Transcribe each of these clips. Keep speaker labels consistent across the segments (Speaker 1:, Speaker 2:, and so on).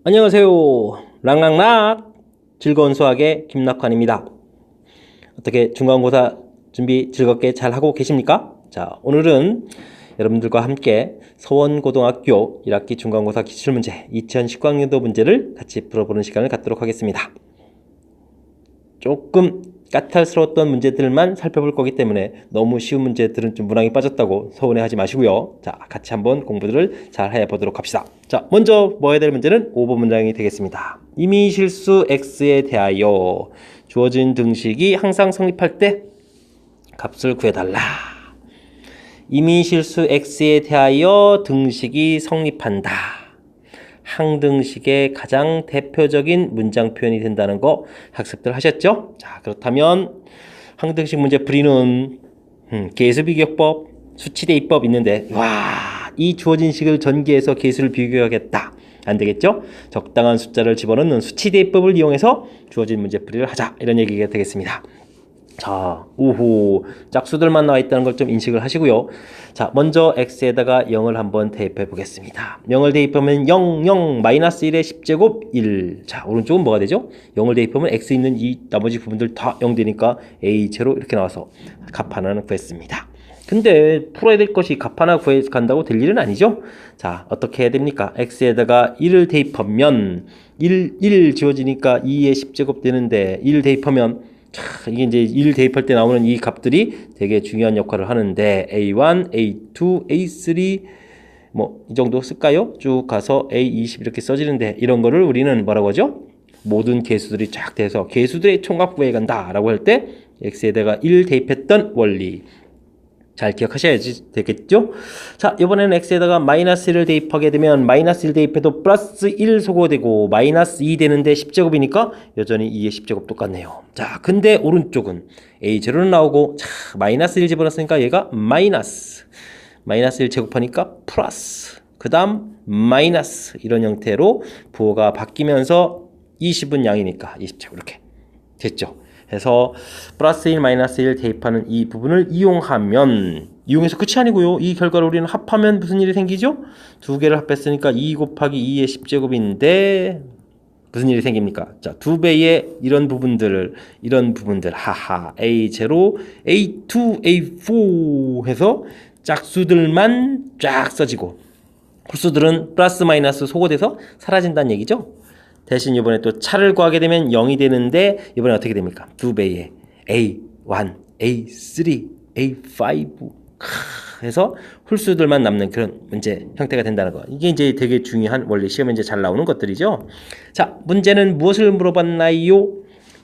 Speaker 1: 안녕하세요. 락락락 즐거운 수학의 김낙환입니다. 어떻게 중간고사 준비 즐겁게 잘 하고 계십니까? 자, 오늘은 여러분들과 함께 서원고등학교 1학기 중간고사 기출문제 2019학년도 문제를 같이 풀어보는 시간을 갖도록 하겠습니다. 조금 까탈스러웠던 문제들만 살펴볼 거기 때문에 너무 쉬운 문제들은 좀 문항이 빠졌다고 서운해하지 마시고요. 자, 같이 한번 공부들을 잘 해보도록 합시다. 자, 먼저 뭐 해야 될 문제는 5번 문장이 되겠습니다. 임의실수 x에 대하여 주어진 등식이 항상 성립할 때 값을 구해달라. 임의실수 x에 대하여 등식이 성립한다. 항등식의 가장 대표적인 문장 표현이 된다는 거 학습들 하셨죠? 자, 그렇다면 항등식 문제 풀이는 계수비교법, 수치대입법 있는데 이 주어진 식을 전개해서 계수를 비교하겠다. 안 되겠죠? 적당한 숫자를 집어넣는 수치대입법을 이용해서 주어진 문제 풀이를 하자. 이런 얘기가 되겠습니다. 자, 짝수들만 나와 있다는 걸 좀 인식을 하시고요. 자, 먼저 x에다가 0을 한번 대입해 보겠습니다. 0을 대입하면 0, 0, 마이너스 1의 10제곱 1. 자, 오른쪽은 뭐가 되죠? 0을 대입하면 x 있는 이 나머지 부분들 다 0 되니까 a제로 이렇게 나와서 값 하나는 구했습니다. 근데 풀어야 될 것이 값 하나 간다고 될 일은 아니죠? 자, 어떻게 해야 됩니까? x에다가 1을 대입하면 1 지워지니까 2의 10제곱 되는데 1 대입하면 이게 이제 1 대입할 때 나오는 이 값들이 되게 중요한 역할을 하는데 A1, A2, A3 뭐 이 정도 쓸까요? 쭉 가서 A20 이렇게 써지는데 이런 거를 우리는 뭐라고 하죠? 모든 계수들이 쫙 돼서 계수들의 총합 구해간다 라고 할 때 x에다가 1 대입했던 원리 잘 기억하셔야지 되겠죠? 자, 이번에는 x에다가 마이너스 1을 대입하게 되면 마이너스 1 대입해도 플러스 1 소거되고 마이너스 2 되는데 10제곱이니까 여전히 2의 10제곱 똑같네요. 자, 근데 오른쪽은 a0는 나오고 자, 마이너스 1 집어넣었으니까 얘가 마이너스 1 제곱하니까 플러스 그 다음 마이너스 이런 형태로 부호가 바뀌면서 20은 양이니까 20제곱 이렇게 됐죠? 해서 플러스 1, 마이너스 1 대입하는 이 부분을 이용해서 끝이 아니고요. 이 결과를 우리는 합하면 무슨 일이 생기죠? 두 개를 합했으니까 2 곱하기 2의 10제곱인데 무슨 일이 생깁니까? 자, 두 배의 이런 부분들 하하 A0, A2, A4 해서 짝수들만 쫙 써지고 홀수들은 플러스 마이너스 소거돼서 사라진다는 얘기죠. 대신 이번에 또 차를 구하게 되면 0이 되는데 이번에 어떻게 됩니까? 두 배의 A1, A3, A5 해서 홀수들만 남는 그런 문제 형태가 된다는 거. 이게 이제 되게 중요한 원리 시험에 이제 잘 나오는 것들이죠. 자, 문제는 무엇을 물어봤나요?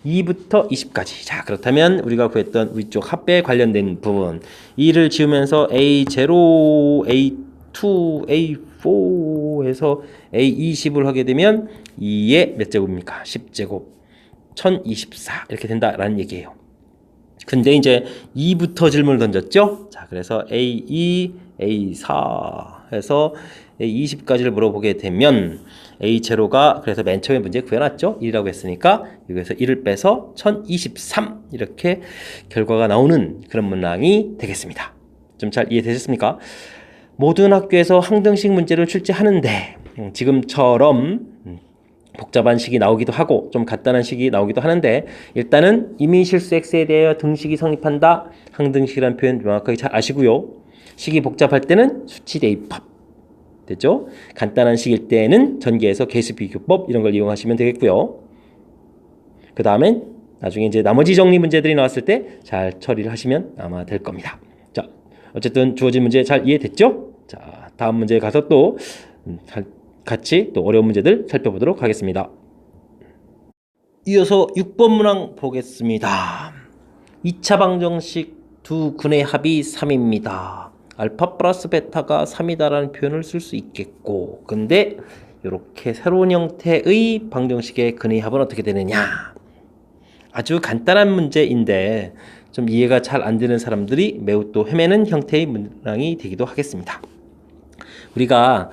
Speaker 1: 2부터 20까지. 자, 그렇다면 우리가 구했던 위쪽 합배에 관련된 부분 2를 지우면서 A0, A2, A4 해서 A20을 하게 되면 2의 몇 제곱입니까? 10제곱 1024 이렇게 된다라는 얘기예요. 근데 이제 2부터 질문을 던졌죠? 자, 그래서 A2, A4 해서 A20까지를 물어보게 되면 A0가 그래서 맨 처음에 문제 구해놨죠? 1이라고 했으니까 여기서 1을 빼서 1023 이렇게 결과가 나오는 그런 문항이 되겠습니다. 좀 잘 이해되셨습니까? 모든 학교에서 항등식 문제를 출제하는데 지금처럼 복잡한 식이 나오기도 하고 좀 간단한 식이 나오기도 하는데 일단은 임의실수 x에 대하여 등식이 성립한다. 항등식이라는 표현 명확하게 잘 아시고요. 식이 복잡할 때는 수치대입법 됐죠? 간단한 식일 때는 전개해서 계수비교법 이런 걸 이용하시면 되겠고요. 그 다음엔 나중에 이제 나머지 정리 문제들이 나왔을 때 잘 처리를 하시면 아마 될 겁니다. 자, 어쨌든 주어진 문제 잘 이해됐죠? 자, 다음 문제에 가서 또 같이 또 어려운 문제들 살펴보도록 하겠습니다. 이어서 6번 문항 보겠습니다. 2차 방정식 두 근의 합이 3입니다. 알파 플러스 베타가 3이다라는 표현을 쓸 수 있겠고 근데 이렇게 새로운 형태의 방정식의 근의 합은 어떻게 되느냐? 아주 간단한 문제인데 좀 이해가 잘 안 되는 사람들이 매우 또 헤매는 형태의 문항이 되기도 하겠습니다. 우리가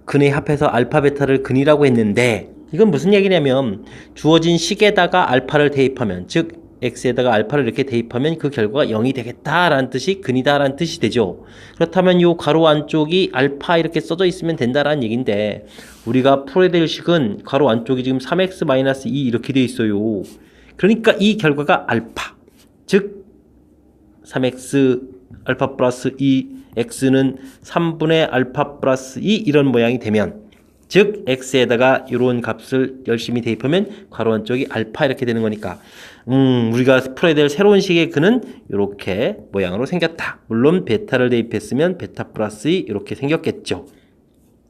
Speaker 1: 근의 합해서 알파 베타를 근이라고 했는데 이건 무슨 얘기냐면 주어진 식에다가 알파를 대입하면 즉 x에다가 알파를 이렇게 대입하면 그 결과가 0이 되겠다라는 뜻이 근이다라는 뜻이 되죠. 그렇다면 요 가로 안쪽이 알파 이렇게 써져 있으면 된다라는 얘기인데 우리가 풀어야 될 식은 가로 안쪽이 지금 3x-2 이렇게 돼 있어요. 그러니까 이 결과가 알파, 즉 3x 알파 플러스 2 x는 3분의 알파 플러스 2 이런 모양이 되면 즉 x에다가 이런 값을 열심히 대입하면 괄호 안쪽이 알파 이렇게 되는 거니까 우리가 풀어야 될 새로운 식의 근은 이렇게 모양으로 생겼다. 물론 베타를 대입했으면 베타 플러스 2 이렇게 생겼겠죠.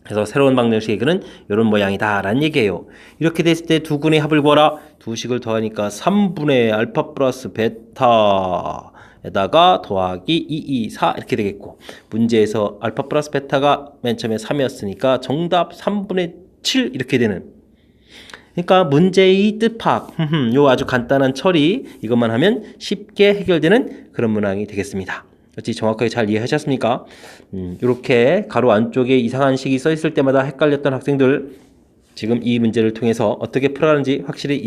Speaker 1: 그래서 새로운 방정식의 근은 이런 모양이다 라는 얘기예요. 이렇게 됐을 때 두 근의 합을 구하라. 두 식을 더하니까 3분의 알파 플러스 베타 에다가 더하기 2, 2, 4 이렇게 되겠고 문제에서 알파 플러스 베타가 맨 처음에 3이었으니까 정답 3분의 7 이렇게 되는 그러니까 문제의 뜻 파악 요 아주 간단한 처리 이것만 하면 쉽게 해결되는 그런 문항이 되겠습니다. 어찌 정확하게 잘 이해하셨습니까? 이렇게 가로 안쪽에 이상한 식이 써 있을 때마다 헷갈렸던 학생들 지금 이 문제를 통해서 어떻게 풀어가는지 확실히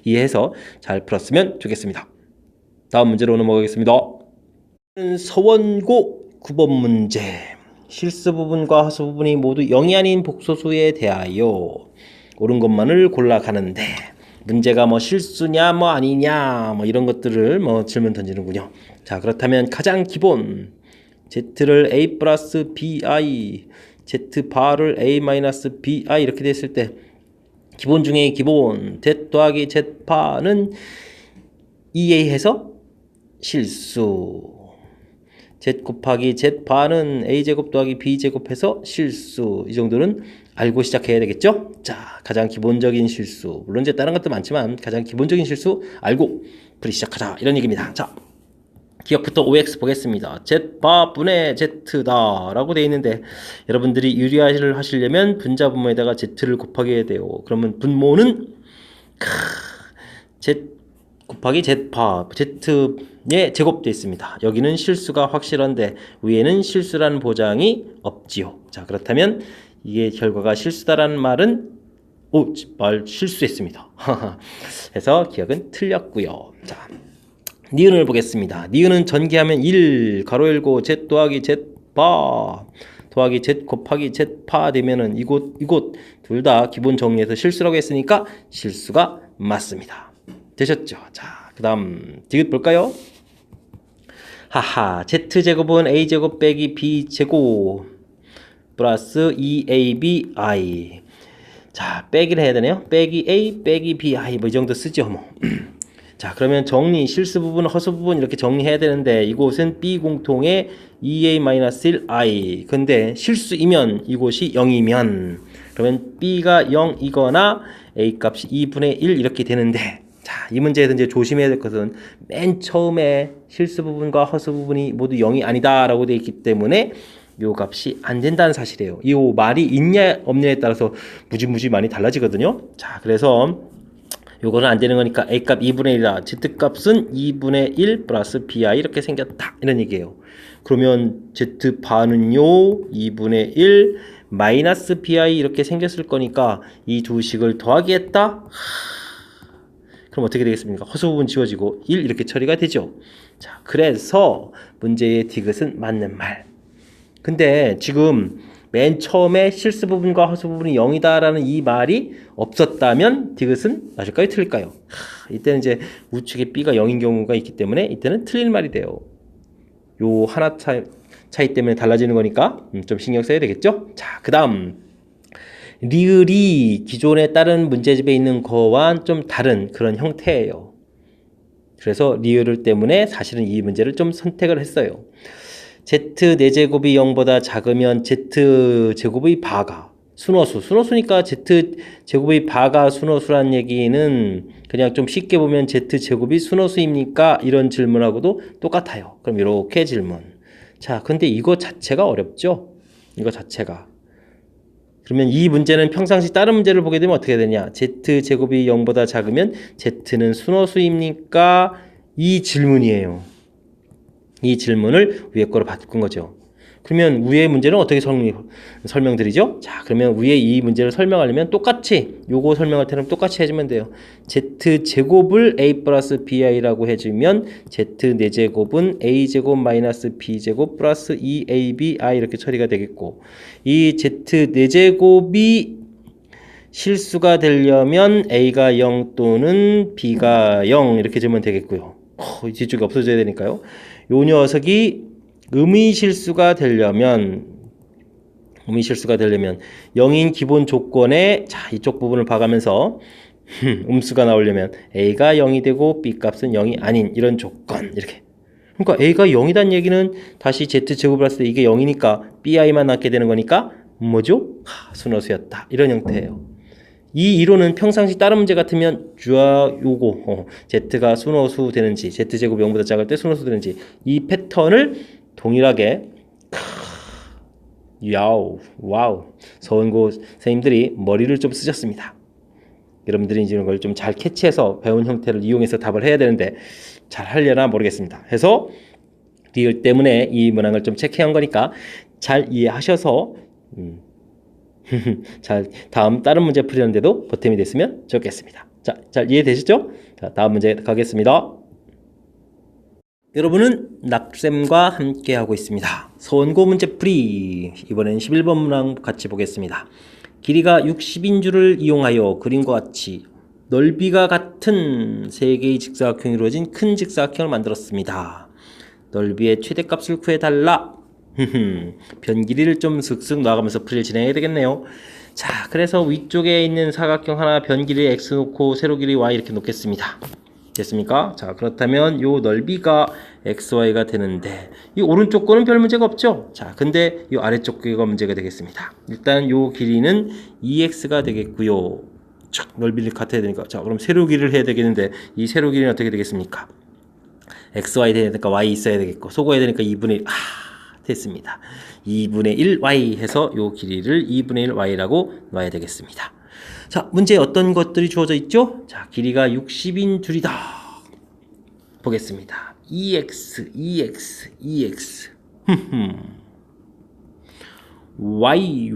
Speaker 1: 이해해서 잘 풀었으면 좋겠습니다. 다음 문제로 넘어가겠습니다. 서원고 9번 문제. 실수 부분과 허수 부분이 모두 0이 아닌 복소수에 대하여 옳은 것만을 골라가는데 문제가 뭐 실수냐 뭐 아니냐 뭐 이런 것들을 뭐 질문 던지는군요. 자, 그렇다면 가장 기본 z를 a 플러스 bi z 바를 a 마이너스 bi 이렇게 됐을 때 기본 중에 기본 z 더하기 z 바는 2a 해서 실수 z 곱하기 z 바는 a제곱 더하기 b제곱 해서 실수 이 정도는 알고 시작해야 되겠죠? 자, 가장 기본적인 실수 물론 이제 다른 것도 많지만 가장 기본적인 실수 알고 풀이 시작하자 이런 얘기입니다. 자, 기억부터 OX 보겠습니다. z바 분의 z다 라고 되어 있는데 여러분들이 유리화를 하시려면 분자 분모에다가 z를 곱하게 해야 돼요. 그러면 분모는 z 곱하기 z바 z의 제곱되어 있습니다. 여기는 실수가 확실한데 위에는 실수라는 보장이 없지요. 자, 그렇다면 이게 결과가 실수다라는 말은 말 실수했습니다. 그래서 기억은 틀렸고요. 자, 니은을 보겠습니다. 니은은 전개하면 1 가로 열고 z 더하기 z바 더하기 z 곱하기 z파 되면은 이곳 둘 다 기본 정리해서 실수라고 했으니까 실수가 맞습니다. 되셨죠? 자, 그 다음 디귿 볼까요? 하하, z제곱은 a제곱 빼기 b제곱 플러스 2abi 자, 빼기를 해야 되네요. 빼기 a 빼기 bi 뭐 이 정도 쓰죠 뭐. 자, 그러면 정리 실수 부분 허수 부분 이렇게 정리해야 되는데 이곳은 b 공통의 2a-1i 근데 실수이면 이곳이 0이면 그러면 b가 0이거나 a 값이 2분의 1 이렇게 되는데 자, 이 문제에서 이제 조심해야 될 것은 맨 처음에 실수 부분과 허수 부분이 모두 0이 아니다 라고 되어 있기 때문에 요 값이 안 된다는 사실이에요. 이 말이 있냐 없냐에 따라서 무지무지 많이 달라지거든요. 자, 그래서 요거는 안 되는 거니까 a 값 2분의 1이다. z 값은 2분의 1 플러스 bi 이렇게 생겼다. 이런 얘기예요. 그러면 z 바는요 2분의 1 마이너스 bi 이렇게 생겼을 거니까 이 두 식을 더하기 했다. 그럼 어떻게 되겠습니까? 허수 부분 지워지고 1 이렇게 처리가 되죠. 자, 그래서 문제의 디귿은 맞는 말. 근데 지금 맨 처음에 실수 부분과 허수 부분이 0이다 라는 이 말이 없었다면 디귿은 맞을까요? 틀릴까요? 이때는 이제 우측에 b가 0인 경우가 있기 때문에 이때는 틀릴 말이 돼요. 요 하나 차이 때문에 달라지는 거니까 좀 신경 써야 되겠죠? 자, 그 다음 리을이 기존에 다른 문제집에 있는 거와 좀 다른 그런 형태예요. 그래서 리을을 때문에 사실은 이 문제를 좀 선택을 했어요. z 4제곱이 0보다 작으면 z 제곱의 바가 순호수니까 z 제곱의 바가 순호수란 얘기는 그냥 좀 쉽게 보면 z 제곱이 순호수입니까? 이런 질문하고도 똑같아요. 그럼 이렇게 질문. 자, 근데 이거 자체가 어렵죠? 이거 자체가. 그러면 이 문제는 평상시 다른 문제를 보게 되면 어떻게 되냐? z 제곱이 0보다 작으면 z는 순호수입니까? 이 질문이에요. 이 질문을 위에 거로 바꾼 거죠. 그러면 위의 문제는 어떻게 설명드리죠? 자, 그러면 위에 이 문제를 설명하려면 똑같이 요거 설명할 때는 똑같이 해주면 돼요. z제곱을 a 플러스 bi라고 해주면 z 4제곱은 a제곱 마이너스 b제곱 플러스 2ab i 이렇게 처리가 되겠고, 이 z 4제곱이 실수가 되려면 a가 0 또는 b가 0 이렇게 주면 되겠고요. 뒤쪽이 없어져야 되니까요. 요 녀석이 음의실수가 되려면 0인 기본 조건에, 자, 이쪽 부분을 봐가면서 음수가 나오려면 a가 0이 되고 b 값은 0이 아닌 이런 조건, 이렇게. 그러니까 a가 0이란 얘기는 다시 z제곱을 했을 때 이게 0이니까 bi만 낳게 되는 거니까 뭐죠? 순허수였다, 이런 형태예요. 이 이론은 평상시 다른 문제 같으면 요거 z가 순허수 되는지, z제곱 0보다 작을 때 순허수 되는지, 이 패턴을 동일하게 와우, 서원고 선생님들이 머리를 좀 쓰셨습니다. 여러분들이 이런 걸 좀 잘 캐치해서 배운 형태를 이용해서 답을 해야 되는데 잘 하려나 모르겠습니다. 해서 리을 때문에 이 문항을 좀 체크한 거니까 잘 이해하셔서 잘 다음 다른 문제 풀이하는데도 보탬이 됐으면 좋겠습니다. 자, 잘 이해되시죠? 자, 다음 문제 가겠습니다. 여러분은 낙쌤과 함께 하고 있습니다. 서원고 문제 풀이, 이번엔 11번 문항 같이 보겠습니다. 길이가 60인 줄을 이용하여 그림과 같이 넓이가 같은 3개의 직사각형이 이루어진 큰 직사각형을 만들었습니다. 넓이의 최대값을 구해달라. 변 길이를 좀 슥슥 놔가면서 풀이를 진행해야 되겠네요. 자, 그래서 위쪽에 있는 사각형 하나 변 길이 x 놓고 세로 길이 y 이렇게 놓겠습니다. 됐습니까? 자, 그렇다면 요 넓이가 xy가 되는데 이 오른쪽 거는 별 문제가 없죠? 자, 근데 이 아래쪽 거가 문제가 되겠습니다. 일단 요 길이는 2x가 되겠고요. 자, 넓이를 같아야 되니까. 자, 그럼 세로 길이를 해야 되겠는데 이 세로 길이는 어떻게 되겠습니까? xy 되니까 y 있어야 되겠고, 소거해야 되니까 2분의 1. 됐습니다. 2분의 1y 해서 요 길이를 2분의 1y라고 놔야 되겠습니다. 자, 문제에 어떤 것들이 주어져 있죠? 자, 길이가 60인 줄이다. 보겠습니다. EX Y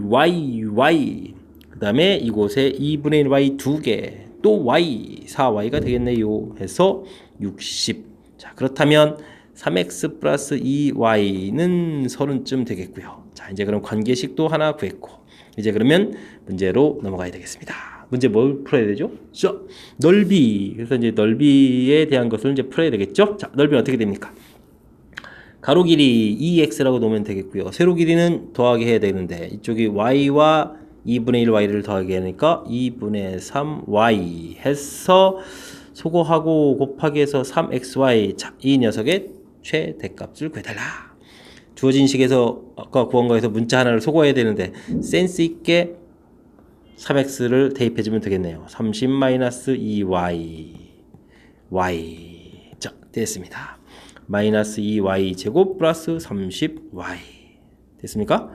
Speaker 1: 그 다음에 이곳에 2분의 1y 2개, 또 y 4y가 되겠네요. 해서 60. 자, 그렇다면 3x 플러스 2y는 30쯤 되겠고요. 자, 이제 그럼 관계식도 하나 구했고, 이제 그러면 문제로 넘어가야 되겠습니다. 문제 뭘 풀어야 되죠? 자, 넓이. 그래서 이제 넓이에 대한 것을 이제 풀어야 되겠죠? 자, 넓이는 어떻게 됩니까? 가로 길이 2x라고 놓으면 되겠고요. 세로 길이는 더하기 해야 되는데 이쪽이 y와 2분의 1y를 더하기 하니까 2분의 3y 해서 소거하고 곱하기 해서 3xy. 자, 이 녀석의 최대값을 구해달라. 주어진 식에서 아까 구한 거에서 문자 하나를 소거해야 되는데 센스 있게 3x를 대입해주면 되겠네요. 30-2y 자, 됐습니다. 마이너스 2y 제곱 플러스 30y 됐습니까?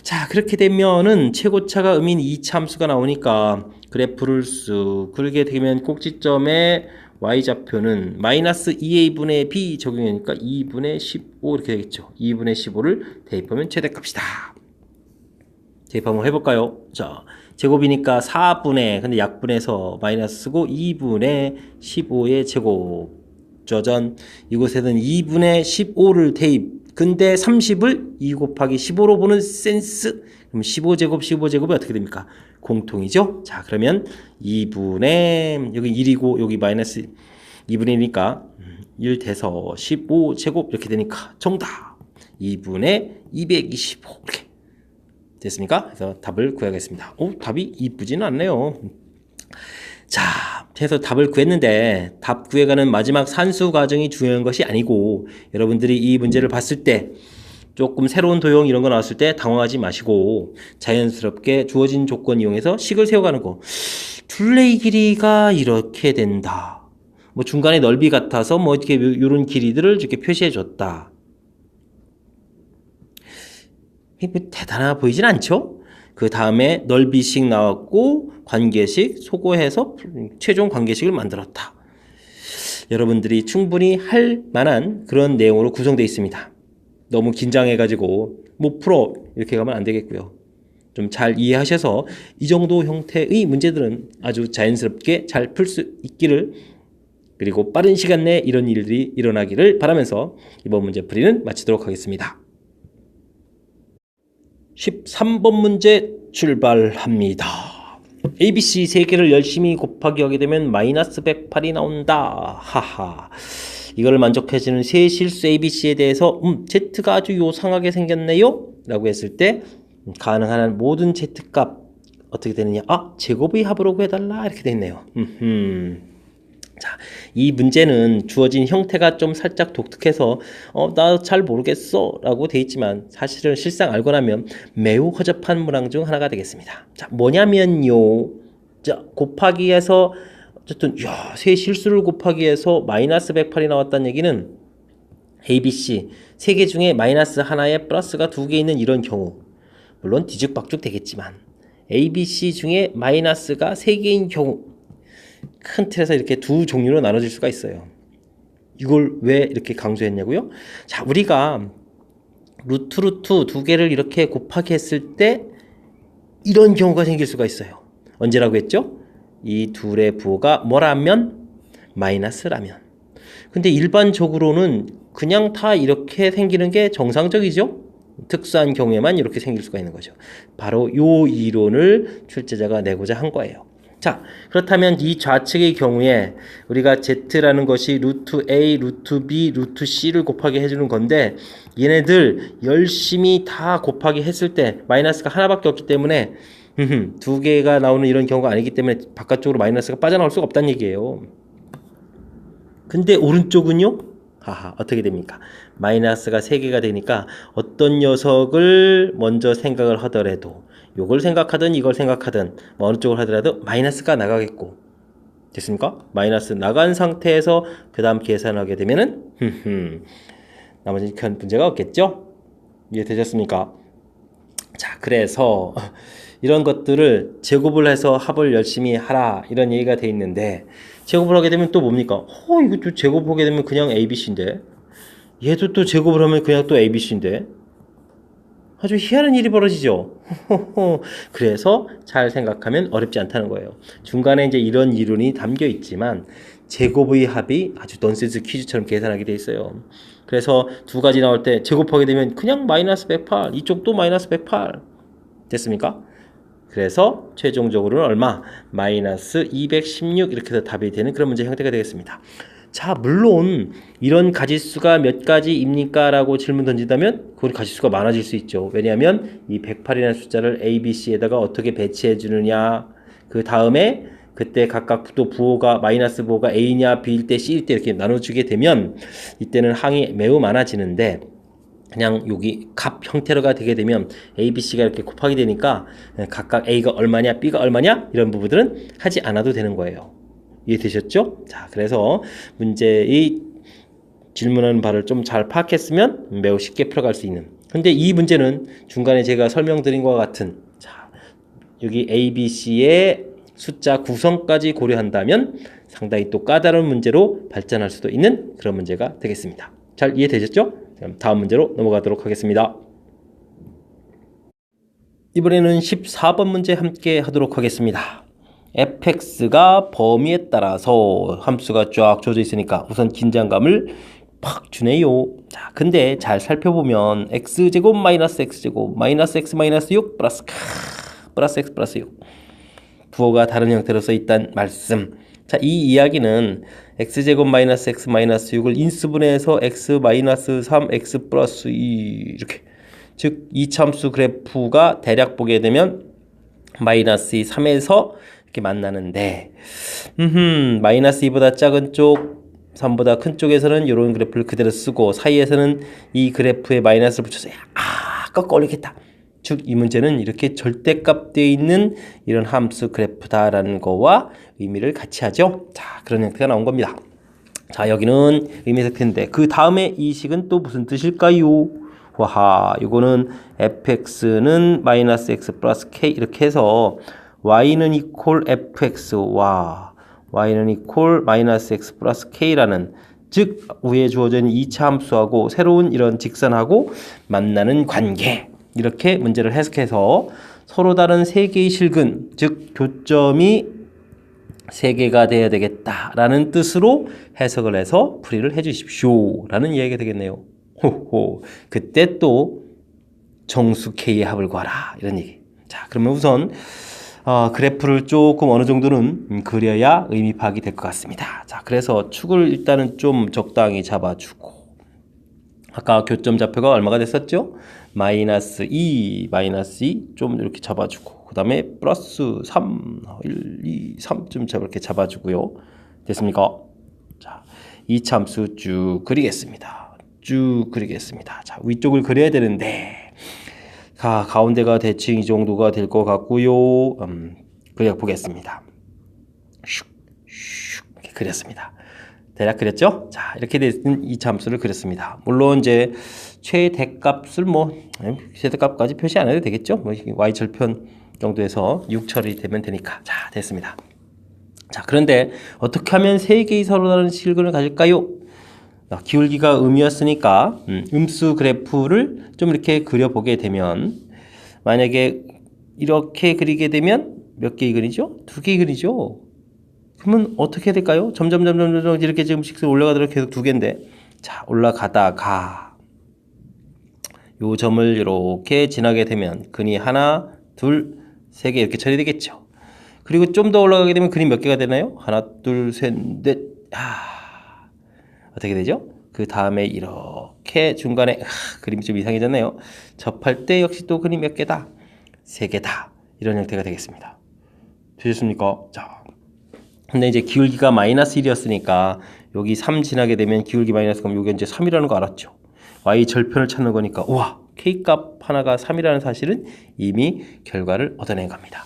Speaker 1: 자, 그렇게 되면은 최고차가 음인 2참수가 나오니까 그래프를 쑥 그리게 되면 꼭지점에 y좌표는 마이너스 2a분의 b 적용하니까 2분의 15 이렇게 되겠죠. 2분의 15를 대입하면 최대값이다. 대입 한번 해볼까요? 자, 제곱이니까 4분의, 근데 약분해서 마이너스 쓰고 2분의 15의 제곱. 저전 이곳에는 2분의 15를 대입. 근데 30을 2 곱하기 15로 보는 센스. 그럼 15제곱이 어떻게 됩니까? 공통이죠? 자, 그러면 2분의, 여기 1이고 여기 마이너스 2분의 1이니까 1 돼서 15제곱 이렇게 되니까 정답 2분의 225 이렇게 됐습니까? 그래서 답을 구하겠습니다. 답이 이쁘지는 않네요. 자, 해서 답을 구했는데 답 구해가는 마지막 산수 과정이 중요한 것이 아니고, 여러분들이 이 문제를 봤을 때 조금 새로운 도형 이런 거 나왔을 때 당황하지 마시고 자연스럽게 주어진 조건 이용해서 식을 세워가는 거. 둘레의 길이가 이렇게 된다. 뭐 중간에 넓이 같아서 뭐 이렇게 이런 길이들을 이렇게 표시해 줬다. 뭐 대단하 보이진 않죠? 그 다음에 넓이식 나왔고 관계식 소거해서 최종 관계식을 만들었다. 여러분들이 충분히 할 만한 그런 내용으로 구성되어 있습니다. 너무 긴장해가지고 못 풀어 이렇게 가면 안 되겠고요. 좀 잘 이해하셔서 이 정도 형태의 문제들은 아주 자연스럽게 잘 풀 수 있기를, 그리고 빠른 시간 내에 이런 일들이 일어나기를 바라면서 이번 문제풀이는 마치도록 하겠습니다. 13번 문제 출발합니다. ABC 3개를 열심히 곱하기 하게 되면 마이너스 108이 나온다. 하하. 이걸 만족해주는 세 실수 ABC에 대해서 Z가 아주 요상하게 생겼네요 라고 했을 때 가능한 모든 Z값 어떻게 되느냐? 제곱의 합으로 구해달라 이렇게 돼 있네요. 자, 이 문제는 주어진 형태가 좀 살짝 독특해서 나 잘 모르겠어 라고 돼 있지만 사실은 실상 알고 나면 매우 허접한 문항 중 하나가 되겠습니다. 자, 뭐냐면요, 자, 곱하기해서 어쨌든 세 실수를 곱하기해서 마이너스 108이 나왔다는 얘기는 ABC 3개 중에 마이너스 하나에 플러스가 2개 있는 이런 경우, 물론 뒤죽박죽 되겠지만 ABC 중에 마이너스가 3개인 경우, 큰 틀에서 이렇게 두 종류로 나눠질 수가 있어요. 이걸 왜 이렇게 강조했냐고요? 자, 우리가 루트 2개를 이렇게 곱하기 했을 때 이런 경우가 생길 수가 있어요. 언제라고 했죠? 이 둘의 부호가 뭐라면? 마이너스라면. 근데 일반적으로는 그냥 다 이렇게 생기는 게 정상적이죠? 특수한 경우에만 이렇게 생길 수가 있는 거죠. 바로 이 이론을 출제자가 내고자 한 거예요. 자, 그렇다면 이 좌측의 경우에 우리가 Z라는 것이 루트 A, 루트 B, 루트 C를 곱하기 해주는 건데, 얘네들 열심히 다 곱하기 했을 때 마이너스가 하나밖에 없기 때문에 2개가 나오는 이런 경우가 아니기 때문에 바깥쪽으로 마이너스가 빠져나올 수가 없다는 얘기예요. 근데 오른쪽은요? 어떻게 됩니까? 마이너스가 3개가 되니까 어떤 녀석을 먼저 생각을 하더라도, 요걸 생각하든 이걸 생각하든 어느 쪽을 하더라도 마이너스가 나가겠고, 됐습니까? 마이너스 나간 상태에서 그 다음 계산하게 되면은 나머지 큰 문제가 없겠죠? 이해되셨습니까? 자, 그래서 이런 것들을 제곱을 해서 합을 열심히 하라 이런 얘기가 돼 있는데, 제곱을 하게 되면 또 뭡니까? 이것도 제곱하게 되면 그냥 ABC인데, 얘도 또 제곱을 하면 그냥 또 ABC인데, 아주 희한한 일이 벌어지죠. 그래서 잘 생각하면 어렵지 않다는 거예요. 중간에 이제 이런 이론이 담겨 있지만 제곱의 합이 아주 넌센스 퀴즈처럼 계산하게 돼 있어요. 그래서 두 가지 나올 때 제곱하게 되면 그냥 마이너스 108, 이쪽도 마이너스 108 됐습니까? 그래서 최종적으로는 얼마? 마이너스 216 이렇게 해서 답이 되는 그런 문제 형태가 되겠습니다. 자, 물론 이런 가지수가 몇 가지입니까? 라고 질문 던진다면 그건 가지수가 많아질 수 있죠. 왜냐하면 이 108이라는 숫자를 A, B, C에다가 어떻게 배치해 주느냐, 그 다음에 그때 각각 또 부호가 마이너스 부호가 A냐 B일 때 C일 때 이렇게 나눠주게 되면 이때는 항이 매우 많아지는데, 그냥 여기 값 형태로가 되게 되면 A, B, C가 이렇게 곱하기 되니까 각각 A가 얼마냐 B가 얼마냐 이런 부분들은 하지 않아도 되는 거예요. 이해되셨죠? 자, 그래서 문제의 질문하는 바를 좀 잘 파악했으면 매우 쉽게 풀어갈 수 있는, 근데 이 문제는 중간에 제가 설명드린 것과 같은, 자, 여기 A, B, C의 숫자 구성까지 고려한다면 상당히 또 까다로운 문제로 발전할 수도 있는 그런 문제가 되겠습니다. 잘 이해되셨죠? 그럼 다음 문제로 넘어가도록 하겠습니다. 이번에는 14번 문제 함께 하도록 하겠습니다. fx가 범위에 따라서 함수가 쫙 줘져 있으니까 우선 긴장감을 팍 주네요. 자, 근데 잘 살펴보면 x제곱 마이너스 x제곱 마이너스 x 마이너스 6 플러스 x 플러스 6 부호가 다른 형태로 써 있다는 말씀. 자, 이 이야기는 x제곱 마이너스 x 마이너스 6을 인수분해해서 x 마이너스 3 x 플러스 2 이렇게, 즉 이차함수 그래프가 대략 보게 되면 마이너스 2, 3에서 이렇게 만나는데, 마이너스 2보다 작은 쪽 3보다 큰 쪽에서는 이런 그래프를 그대로 쓰고 사이에서는 이 그래프에 마이너스를 붙여서 꺾어 올리겠다. 즉 이 문제는 이렇게 절대값 되어 있는 이런 함수 그래프다라는 거와 의미를 같이 하죠. 자, 그런 형태가 나온 겁니다. 자, 여기는 의미해석 텐데 그 다음에 이 식은 또 무슨 뜻일까요? 이거는 fx는 마이너스 x 플러스 k 이렇게 해서 y는 이퀄 fx, y는 이퀄 마이너스 x 플러스 k라는 즉 위에 주어져 있는 2차 함수하고 새로운 이런 직선하고 만나는 관계, 이렇게 문제를 해석해서 서로 다른 세 개의 실근, 즉 교점이 세 개가 돼야 되겠다라는 뜻으로 해석을 해서 풀이를 해주십시오 라는 이야기가 되겠네요. 호호, 그때 또 정수 K의 합을 구하라 이런 얘기. 자, 그러면 우선 그래프를 조금 어느 정도는 그려야 의미 파악이 될 것 같습니다. 자, 그래서 축을 일단은 좀 적당히 잡아주고, 아까 교점 좌표가 얼마가 됐었죠? 마이너스 2 좀 이렇게 잡아주고, 그 다음에 플러스 3, 1, 2, 3좀 이렇게 잡아주고요. 됐습니까? 자, 이 참수 쭉 그리겠습니다. 쭉 그리겠습니다. 자, 위쪽을 그려야 되는데, 가운데가 대충 이 정도가 될 것 같고요. 그려보겠습니다. 슉, 슉, 그렸습니다. 대략 그렸죠? 자, 이렇게 된 이 참수를 그렸습니다. 물론 이제 최대값을 최대값까지 표시 안 해도 되겠죠? y 절편 정도에서 6 처리되면 되니까. 자, 됐습니다. 자, 그런데 어떻게 하면 세 개의 서로 다른 실근을 가질까요? 기울기가 음이었으니까 음수 그래프를 좀 이렇게 그려보게 되면, 만약에 이렇게 그리게 되면 몇 개의 근이죠? 2개의 근이죠. 그러면 어떻게 해야 될까요? 점점 이렇게 지금 식스 올라가도록 계속 2개인데, 자, 올라가다가 요 점을 이렇게 지나게 되면 근이 하나, 둘, 3개 이렇게 처리되겠죠. 그리고 좀 더 올라가게 되면 근이 몇 개가 되나요? 하나, 둘, 셋, 넷. 어떻게 되죠? 그 다음에 이렇게 중간에 그림이 좀 이상해졌네요. 접할 때 역시 또 근이 몇 개다? 3개다. 이런 형태가 되겠습니다. 되셨습니까? 자, 근데 이제 기울기가 마이너스 1이었으니까 여기 3 지나게 되면 기울기 마이너스, 그럼 여기 이제 3이라는 거 알았죠? y 절편을 찾는 거니까, 우와, k 값 하나가 3이라는 사실은 이미 결과를 얻어낸 겁니다.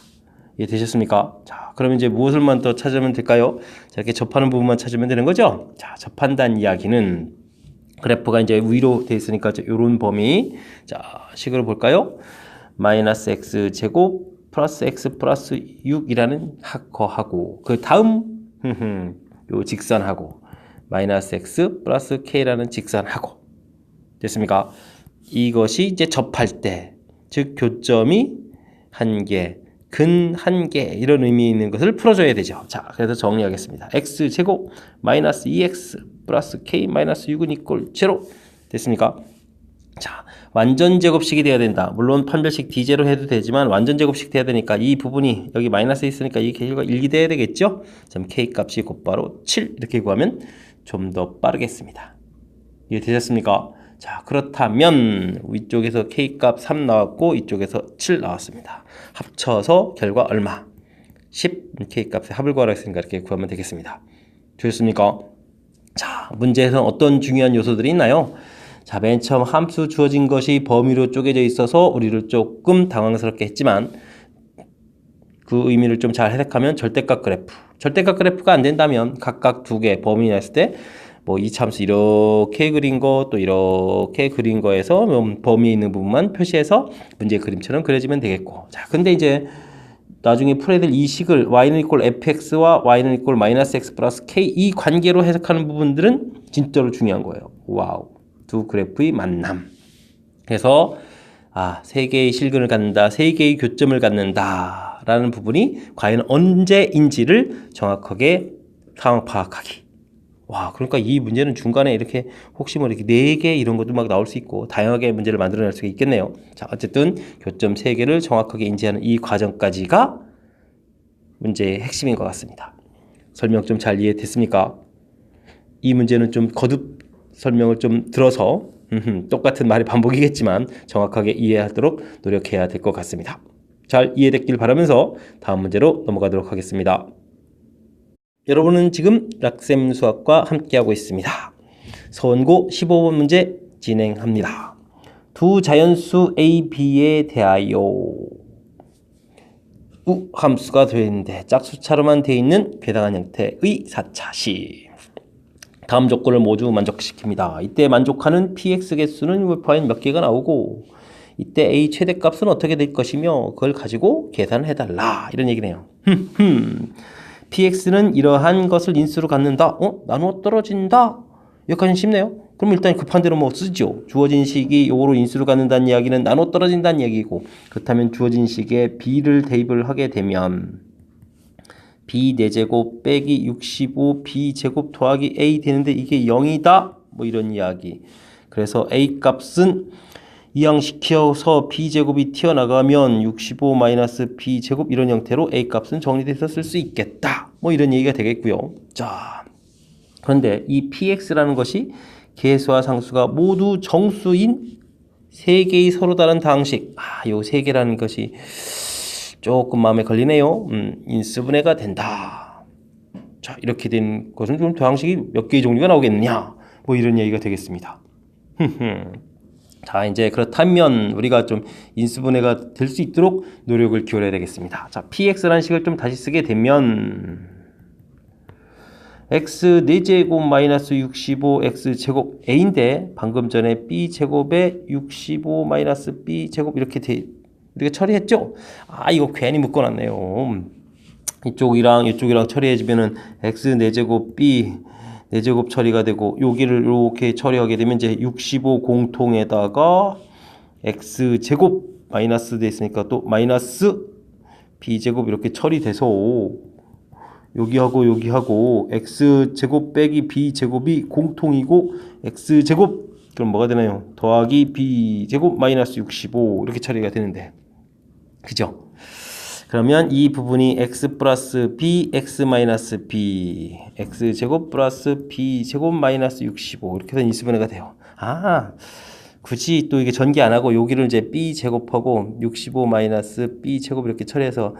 Speaker 1: 이해되셨습니까? 자, 그럼 이제 무엇을만 더 찾으면 될까요? 자, 이렇게 접하는 부분만 찾으면 되는 거죠? 자, 접한다는 이야기는 그래프가 이제 위로 돼 있으니까 이런 범위, 자, 식으로 볼까요? 마이너스 x 제곱 플러스 x 플러스 6이라는 거하고, 그 다음 요 직선하고 마이너스 x 플러스 k라는 직선하고, 됐습니까? 이것이 이제 접할 때, 즉 교점이 한 개, 근 한 개, 이런 의미 있는 것을 풀어줘야 되죠. 자, 그래서 정리하겠습니다. x 제곱 마이너스 2x 플러스 k 마이너스 6은 이꼴 0 됐습니까? 자, 완전 제곱식이 돼야 된다. 물론 판별식 D제로 해도 되지만 완전 제곱식 돼야 되니까 이 부분이 여기 마이너스 있으니까 이 결과 1이 돼야 되겠죠? 그럼 k 값이 곧바로 7 이렇게 구하면 좀 더 빠르겠습니다. 이해되셨습니까? 자, 그렇다면 위쪽에서 k 값 3 나왔고 이쪽에서 7 나왔습니다. 합쳐서 결과 얼마? 10. k 값의 합을 구하라 했으니까 이렇게 구하면 되겠습니다. 되셨습니까? 자, 문제에서는 어떤 중요한 요소들이 있나요? 자, 맨 처음 함수 주어진 것이 범위로 쪼개져 있어서 우리를 조금 당황스럽게 했지만, 그 의미를 좀 잘 해석하면 절대값 그래프. 절대값 그래프가 안 된다면 각각 2개 범위 냈을 때 이 참수 이렇게 그린 거, 또 이렇게 그린 거에서 범위에 있는 부분만 표시해서 문제 그림처럼 그려지면 되겠고. 자, 근데 이제 나중에 풀어야 될 이 식을 y는 이꼴 fx와 y는 이꼴 마이너스 x 플러스 k 이 관계로 해석하는 부분들은 진짜로 중요한 거예요. 와우. 두 그래프의 만남. 그래서 세 개의 실근을 갖는다, 세 개의 교점을 갖는다 라는 부분이 과연 언제인지를 정확하게 상황 파악하기. 와, 그러니까 이 문제는 중간에 이렇게 혹시 이렇게 4개 이런 것도 막 나올 수 있고 다양하게 문제를 만들어낼 수가 있겠네요. 자, 어쨌든 교점 3개를 정확하게 인지하는 이 과정까지가 문제의 핵심인 것 같습니다. 설명 좀 잘 이해됐습니까? 이 문제는 좀 거듭 설명을 좀 들어서 똑같은 말의 반복이겠지만 정확하게 이해하도록 노력해야 될 것 같습니다. 잘 이해됐길 바라면서 다음 문제로 넘어가도록 하겠습니다. 여러분은 지금 락쌤 수학과 함께하고 있습니다. 서원고 15번 문제 진행합니다. 두 자연수 A, B에 대하여 함수가 되어 있는데 짝수차로만 되어 있는 괴당한 형태의 4차식. 다음 조건을 모두 만족시킵니다. 이때 만족하는 px 개수는 과연 몇 개가 나오고, 이때 a 최대값은 어떻게 될 것이며 그걸 가지고 계산을 해달라, 이런 얘기네요. px는 이러한 것을 인수로 갖는다. 나누어 떨어진다. 여기까지는 쉽네요. 그럼 일단 급한 대로 뭐 쓰죠. 주어진 식이 요거로 인수를 갖는다는 이야기는 나눠 떨어진다는 얘기고, 그렇다면 주어진 식에 b를 대입을 하게 되면 b 4제곱 빼기 65 b 제곱 더하기 a 되는데 이게 0이다? 뭐 이런 이야기. 그래서 a 값은 이항시켜서 b제곱이 튀어나가면 65 마이너스 b제곱 이런 형태로 a 값은 정리돼서 쓸 수 있겠다. 뭐 이런 얘기가 되겠고요. 자, 그런데 이 px라는 것이 계수와 상수가 모두 정수인 세 개의 서로 다른 다항식. 요 세 개라는 것이 조금 마음에 걸리네요. 인수분해가 된다. 자, 이렇게 된 것은 좀 다항식이 몇 개의 종류가 나오겠느냐? 뭐 이런 얘기가 되겠습니다. 자, 이제 그렇다면 우리가 좀 인수분해가 될 수 있도록 노력을 기울여야 되겠습니다. 자, px라는 식을 좀 다시 쓰게 되면 x 4제곱 마이너스 65 x제곱 a인데 방금 전에 b제곱에 65 마이너스 b제곱 이렇게 우리가 처리했죠? 이거 괜히 묶어놨네요. 이쪽이랑 처리해주면은 x 4제곱 b 4제곱 처리가 되고 여기를 이렇게 처리하게 되면 이제 65 공통에다가 x제곱 마이너스 돼 있으니까 또 마이너스 b제곱 이렇게 처리돼서 여기하고 x제곱 빼기 b제곱이 공통이고 x제곱 그럼 뭐가 되나요? 더하기 b제곱 마이너스 65 이렇게 처리가 되는데, 그죠? 그러면 이 부분이 x 플러스 b, x 마이너스 b, x제곱 플러스 b제곱 마이너스 65 이렇게 해서 인수분해가 돼요. 굳이 또 이게 전개 안 하고 여기를 이제 b제곱하고 65 마이너스 b제곱 이렇게 처리해서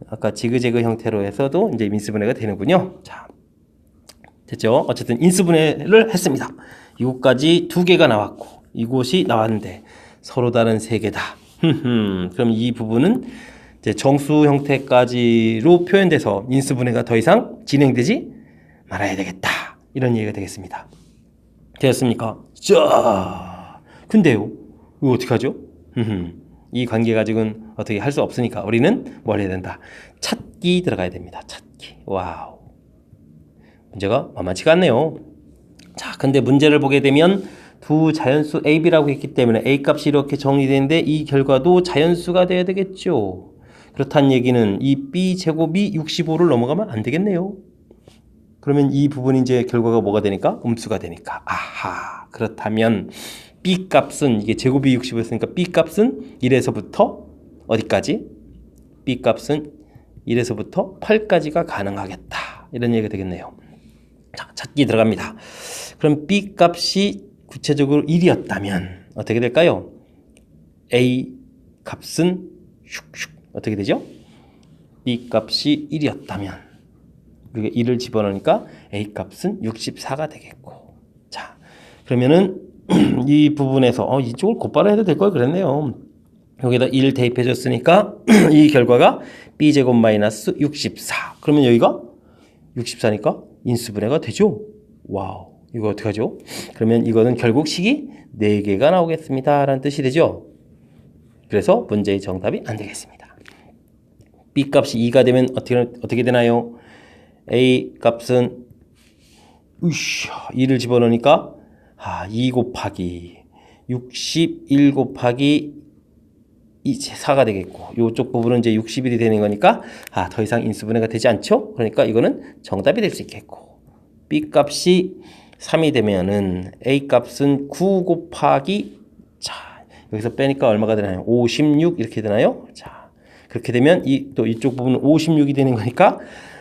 Speaker 1: 아까 지그재그 형태로 해서도 이제 인수분해가 되는군요. 자, 됐죠? 어쨌든 인수분해를 했습니다. 이곳까지 2개가 나왔고 이곳이 나왔는데 서로 다른 3개다. 그럼 이 부분은 이제 정수 형태까지로 표현돼서 인수분해가 더 이상 진행되지 말아야 되겠다. 이런 얘기가 되겠습니다. 되었습니까? 자, 근데요, 이거 어떻게 하죠? 이 관계 가지고는 어떻게 할 수 없으니까 우리는 뭘 해야 된다? 찾기 들어가야 됩니다. 찾기. 와우. 문제가 만만치가 않네요. 자, 근데 문제를 보게 되면 두 자연수 a, b라고 했기 때문에 a 값이 이렇게 정리되는데 이 결과도 자연수가 돼야 되겠죠. 그렇다는 얘기는 이 b제곱이 65를 넘어가면 안 되겠네요. 그러면 이 부분이 이제 결과가 뭐가 되니까? 음수가 되니까. 그렇다면 b 값은 이게 제곱이 65였으니까 b 값은 1에서부터 어디까지? b 값은 1에서부터 8까지가 가능하겠다. 이런 얘기가 되겠네요. 자, 찾기 들어갑니다. 그럼 b 값이 구체적으로 1이었다면 어떻게 될까요? a 값은 어떻게 되죠? b 값이 1이었다면 우리가 1을 집어넣으니까 a 값은 64가 되겠고, 자, 그러면은 이 부분에서 이쪽을 곧바로 해도 될 걸 그랬네요. 여기다 1 대입해 줬으니까 이 결과가 b제곱 마이너스 64. 그러면 여기가 64니까 인수분해가 되죠. 와우, 이거 어떻게 하죠? 그러면 이거는 결국 식이 4개가 나오겠습니다 라는 뜻이 되죠. 그래서 문제의 정답이 안 되겠습니다. b 값이 2가 되면 어떻게 되나요? a 값은 2를 집어넣으니까 2 곱하기 61 곱하기 4가 되겠고, 이쪽 부분은 이제 60일이 되는 거니까 더 이상 인수분해가 되지 않죠? 그러니까 이거는 정답이 될 수 있겠고, b 값이 3이 되면은 a 값은 9 곱하기, 자, 여기서 빼니까 얼마가 되나요? 56 이렇게 되나요? 자, 그렇게 되면 또 이쪽 부분은 56이 되는 거니까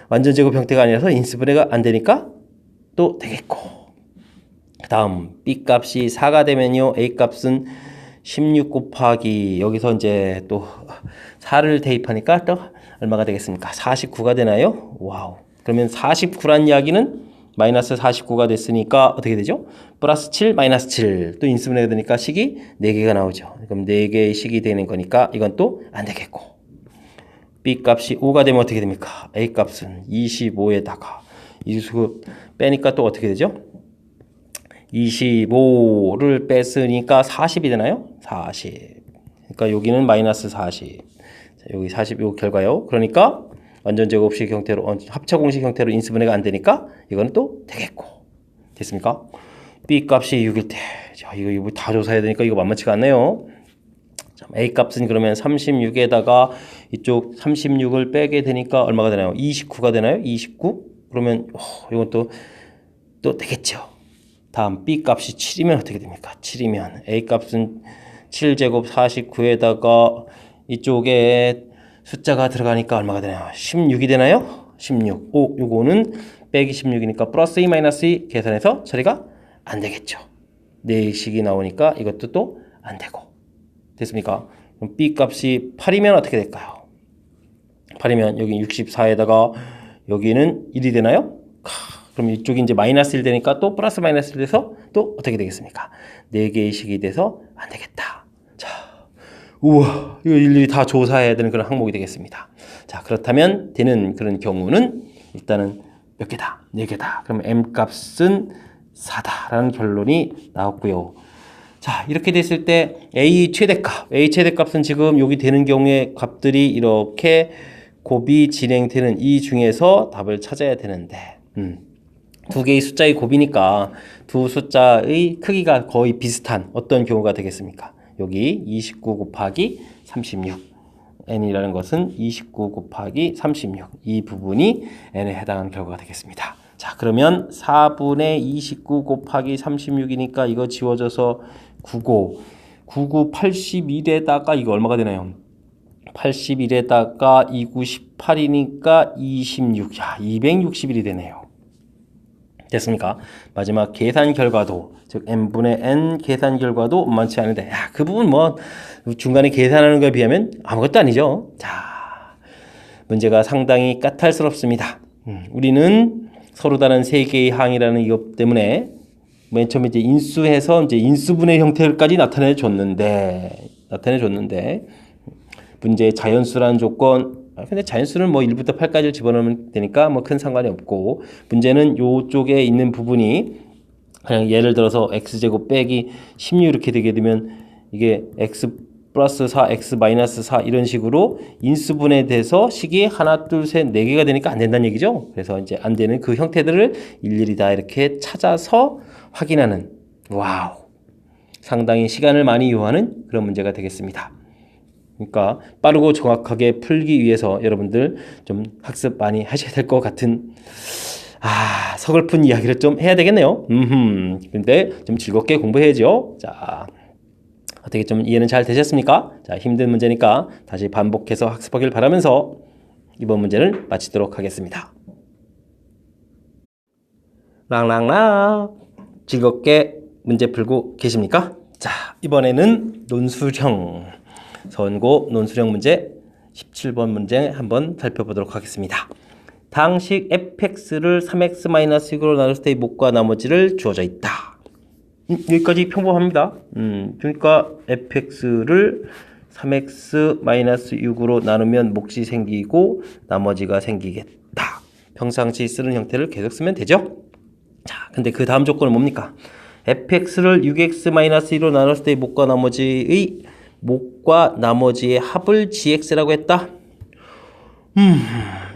Speaker 1: 완전 제곱 형태가 아니라서 인수분해가 안 되니까 또 되겠고, 그 다음 b 값이 4가 되면요 a 값은 16 곱하기 여기서 이제 또 4를 대입하니까 또 얼마가 되겠습니까? 49가 되나요? 와우. 그러면 49란 이야기는 마이너스 49가 됐으니까 어떻게 되죠? 플러스 7 마이너스 7 또 인수분해가 되니까 식이 4개가 나오죠. 그럼 4개의 식이 되는 거니까 이건 또 안 되겠고, b 값이 5가 되면 어떻게 됩니까? a 값은 25에다가 이수 빼니까 또 어떻게 되죠? 25를 뺐으니까 40이 되나요? 40. 그러니까 여기는 마이너스 40. 자, 여기 40, 요 결과요. 그러니까 완전 제곱식 형태로, 합차 공식 형태로 인수분해가 안 되니까 이거는 또 되겠고. 됐습니까? B 값이 6일 때. 자, 이거 다 조사해야 되니까 이거 만만치가 않네요. 자, A 값은 그러면 36에다가 이쪽 36을 빼게 되니까 얼마가 되나요? 29가 되나요? 29? 그러면 이건 또 되겠죠. 다음 B 값이 7이면 어떻게 됩니까? 7이면 A 값은 7제곱 49에다가 이쪽에 숫자가 들어가니까 얼마가 되나요? 16이 되나요? 16. 요거는 빼기 16이니까 플러스 2 마이너스 2 계산해서 처리가 안 되겠죠. 4식이 나오니까 이것도 또 안 되고. 됐습니까? 그럼 B 값이 8이면 어떻게 될까요? 8이면 여기 64에다가 여기는 1이 되나요? 그럼 이쪽이 이제 마이너스 1 되니까 또 플러스 마이너스 1 돼서 또 어떻게 되겠습니까? 4개의 식이 돼서 안 되겠다. 자, 우와, 이거 일일이 다 조사해야 되는 그런 항목이 되겠습니다. 자, 그렇다면 되는 그런 경우는 일단은 몇 개다? 4개다. 그럼 M 값은 4다라는 결론이 나왔고요. 자, 이렇게 됐을 때 A 최대값은 지금 여기 되는 경우에 값들이 이렇게 곱이 진행되는 이 중에서 답을 찾아야 되는데 두 개의 숫자의 곱이니까 두 숫자의 크기가 거의 비슷한 어떤 경우가 되겠습니까? 여기 29 곱하기 36 n이라는 것은 29 곱하기 36 이 부분이 n에 해당하는 결과가 되겠습니다. 자, 그러면 4분의 29 곱하기 36이니까 이거 지워져서 99 81에다가 이거 얼마가 되나요? 81에다가 29 18이니까 26 야, 261이 되네요. 됐습니까? 마지막 계산 결과도 즉 n분의 n 계산 결과도 만만치 않은데 야, 그 부분 뭐 중간에 계산하는 거에 비하면 아무것도 아니죠. 자, 문제가 상당히 까탈스럽습니다. 우리는 서로 다른 세 개의 항이라는 이것 때문에 맨 처음에 이제 인수해서 이제 인수분해 형태까지 나타내 줬는데 문제의 자연수라는 조건 근데 자연수는 뭐 1부터 8까지를 집어넣으면 되니까 뭐 큰 상관이 없고 문제는 요쪽에 있는 부분이 그냥 예를 들어서 x제곱 빼기 16 이렇게 되게 되면 이게 x 플러스 4, x 마이너스 4 이런 식으로 인수분해돼서 식이 하나, 둘, 셋, 4개가 되니까 안 된다는 얘기죠. 그래서 이제 안 되는 그 형태들을 일일이 다 이렇게 찾아서 확인하는 와우 상당히 시간을 많이 요하는 그런 문제가 되겠습니다. 그러니까 빠르고 정확하게 풀기 위해서 여러분들 좀 학습 많이 하셔야 될 것 같은 서글픈 이야기를 좀 해야 되겠네요. 근데 좀 즐겁게 공부해야죠. 자, 어떻게 좀 이해는 잘 되셨습니까? 자, 힘든 문제니까 다시 반복해서 학습하길 바라면서 이번 문제를 마치도록 하겠습니다. 랑랑랑 즐겁게 문제 풀고 계십니까? 자, 이번에는 논술형 선고 논술형 문제 17번 문제 한번 살펴보도록 하겠습니다. 당식 fx를 3x-6으로 나눴을 때의 목과 나머지를 주어져 있다. 여기까지 평범합니다. 그러니까 fx를 3x-6으로 나누면 몫이 생기고 나머지가 생기겠다. 평상시 쓰는 형태를 계속 쓰면 되죠. 자, 근데 그 다음 조건은 뭡니까? fx를 6x-1로 나눴을 때의 목과 나머지의 합을 gx라고 했다.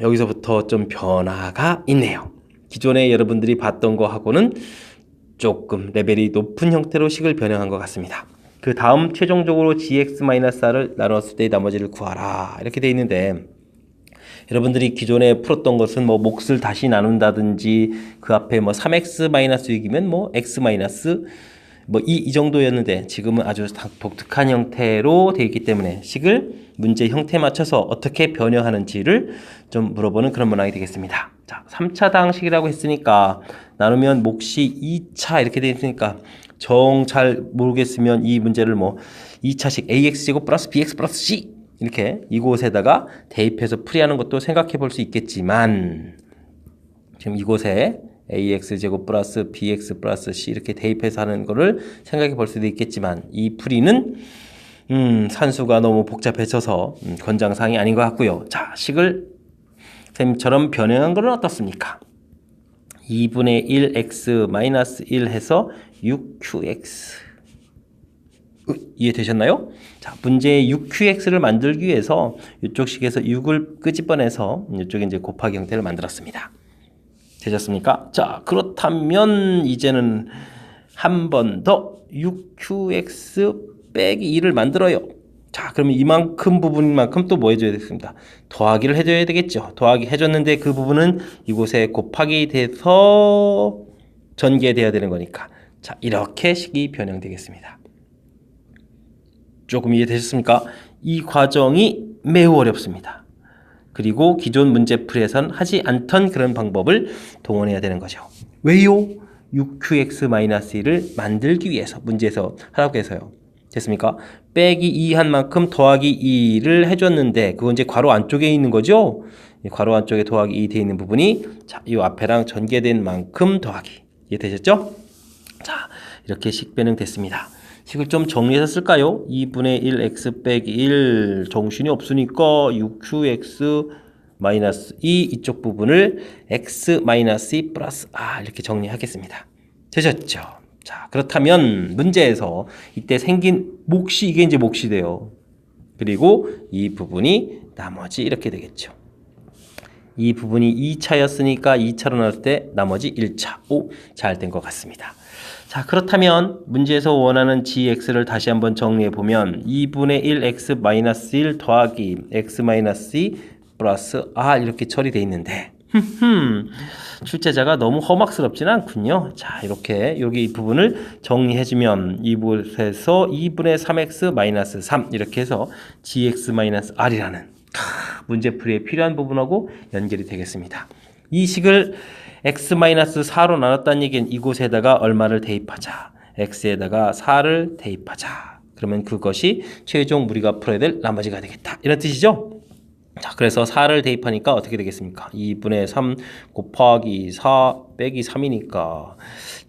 Speaker 1: 여기서부터 좀 변화가 있네요. 기존에 여러분들이 봤던 거하고는 조금 레벨이 높은 형태로 식을 변형한 것 같습니다. 그 다음 최종적으로 gx-r을 나눴을 때의 나머지를 구하라 이렇게 돼 있는데 여러분들이 기존에 풀었던 것은 뭐 몫을 다시 나눈다든지 그 앞에 뭐 3x-6이면 뭐 x- 뭐 이 정도였는데 지금은 아주 독특한 형태로 되어 있기 때문에 식을 문제 형태에 맞춰서 어떻게 변형하는지를 좀 물어보는 그런 문항이 되겠습니다. 자, 3차 당식이라고 했으니까 나누면 몫이 2차 이렇게 되어 있으니까 정 잘 모르겠으면 이 문제를 뭐 2차식 ax제곱 플러스 bx 플러스 c 이렇게 이곳에다가 대입해서 풀이하는 것도 생각해 볼 수 있겠지만 지금 이곳에 ax제곱 플러스 bx 플러스 c 이렇게 대입해서 하는 거를 생각해 볼 수도 있겠지만 이 풀이는 산수가 너무 복잡해져서 권장사항이 아닌 것 같고요. 자, 식을 쌤처럼 변형한 거는 어떻습니까? 2분의 1x 마이너스 1 해서 6qx 이해되셨나요? 자, 문제의 6qx를 만들기 위해서 이쪽 식에서 6을 끄집어내서 이쪽에 이제 곱하기 형태를 만들었습니다. 되셨습니까? 자, 그렇다면 이제는 한 번 더 6qx 빼기 2를 만들어요. 자, 그러면 이만큼 부분인 만큼 또 뭐 해줘야 되겠습니다. 더하기를 해줘야 되겠죠. 더하기 해줬는데 그 부분은 이곳에 곱하기 돼서 전개돼야 되는 거니까. 자, 이렇게 식이 변형되겠습니다. 조금 이해되셨습니까? 이 과정이 매우 어렵습니다. 그리고 기존 문제풀이에선 하지 않던 그런 방법을 동원해야 되는 거죠. 왜요? 6qx-1을 만들기 위해서 문제에서 하라고 해서요. 됐습니까? 빼기 2 한 만큼 더하기 2를 해줬는데 그건 이제 괄호 안쪽에 있는 거죠. 이 괄호 안쪽에 더하기 2 되어 있는 부분이 자, 이 앞에랑 전개된 만큼 더하기. 이해되셨죠? 자, 이렇게 식 변형됐습니다. 식을 좀 정리해서 쓸까요? 2분의 1 x 빼기 1 정신이 없으니까 6qx 마이너스 2 이쪽 부분을 x 마이너스 2 플러스 이렇게 정리하겠습니다. 되셨죠? 자, 그렇다면 문제에서 이때 생긴 몫이 이게 이제 몫이 돼요. 그리고 이 부분이 나머지 이렇게 되겠죠. 이 부분이 2차였으니까 2차로 나올 때 나머지 1차. 오, 잘 된 것 같습니다. 자, 그렇다면 문제에서 원하는 gx를 다시 한번 정리해 보면 2분의 1 x-1 더하기 x-2 플러스 이렇게 처리되어 있는데 출제자가 너무 험악스럽지는 않군요. 자, 이렇게 여기 이 부분을 정리해주면 이곳에서 2분의 3x-3 이렇게 해서 gx-r이라는 문제풀이에 필요한 부분하고 연결이 되겠습니다. 이 식을 x-4로 나눴다는 얘기는 이곳에다가 얼마를 대입하자. x에다가 4를 대입하자. 그러면 그것이 최종 우리가 풀어야 될 나머지가 되겠다. 이런 뜻이죠? 자, 그래서 4를 대입하니까 어떻게 되겠습니까? 2분의 3 곱하기 4 빼기 3이니까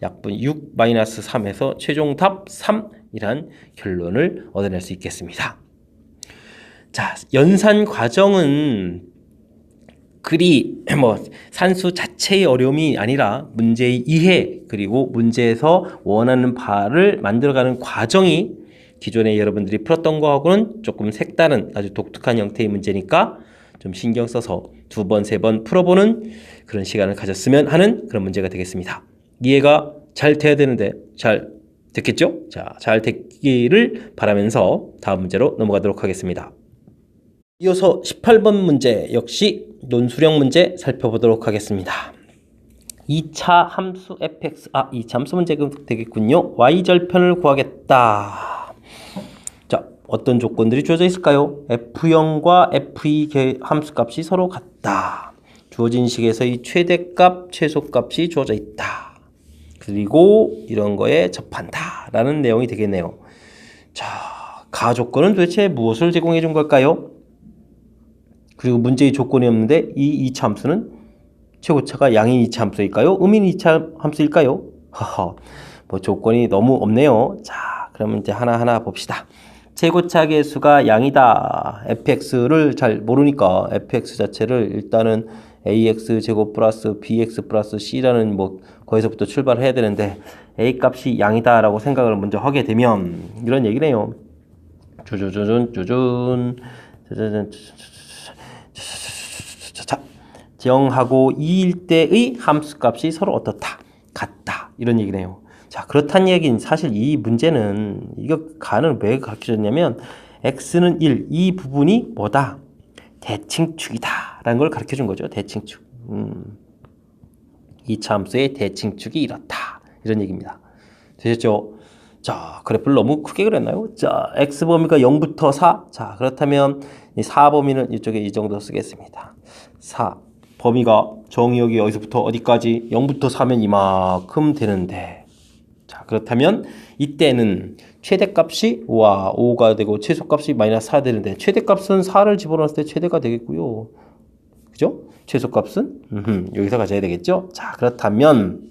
Speaker 1: 약분 6-3에서 최종 답 3이란 결론을 얻어낼 수 있겠습니다. 자, 연산 과정은 그리 산수 자체의 어려움이 아니라 문제의 이해 그리고 문제에서 원하는 바를 만들어가는 과정이 기존에 여러분들이 풀었던 거하고는 조금 색다른 아주 독특한 형태의 문제니까 좀 신경 써서 2번, 3번 풀어보는 그런 시간을 가졌으면 하는 그런 문제가 되겠습니다. 이해가 잘 돼야 되는데 잘 됐겠죠? 자, 잘 됐기를 바라면서 다음 문제로 넘어가도록 하겠습니다. 이어서 18번 문제 역시 논술형 문제 살펴보도록 하겠습니다. 2차 함수 fx, 2차 함수 문제가 되겠군요. y절편을 구하겠다. 자, 어떤 조건들이 주어져 있을까요? f0과 f2 함수값이 서로 같다. 주어진 식에서 이 최대값, 최소값이 주어져 있다. 그리고 이런 거에 접한다. 라는 내용이 되겠네요. 자, 가조건은 도대체 무엇을 제공해 준 걸까요? 그리고 문제의 조건이 없는데 이 2차 함수는 최고차가 양인 2차 함수일까요? 음인 2차 함수일까요? 조건이 너무 없네요. 자, 그러면 이제 하나하나 봅시다. 최고차 계수가 양이다. fx를 잘 모르니까 fx 자체를 일단은 ax 제곱 플러스 bx 플러스 c라는 거기서부터 출발을 해야 되는데 a 값이 양이다 라고 생각을 먼저 하게 되면 이런 얘기네요. 자, 0하고 2일 때의 함수값이 서로 어떻다? 같다. 이런 얘기네요. 자, 그렇다는 얘기는 사실 이 문제는 이거 간을 왜 가르쳐줬냐면 x는 1, 이 부분이 뭐다? 대칭축이다. 라는 걸 가르쳐준 거죠. 대칭축. 2차 함수의 대칭축이 이렇다. 이런 얘기입니다. 되셨죠? 자, 그래프를 너무 크게 그렸나요? 자, x범위가 0부터 4. 자, 그렇다면 이 4범위는 이쪽에 이 정도 쓰겠습니다. 4. 범위가 정의역이 여기서부터 어디까지? 0부터 4면 이만큼 되는데. 자, 그렇다면 이때는 최대값이 5가 되고 최소값이 마이너스 4 되는데 최대값은 4를 집어넣었을 때 최대가 되겠고요. 그죠? 최소값은 여기서 가져야 되겠죠? 자, 그렇다면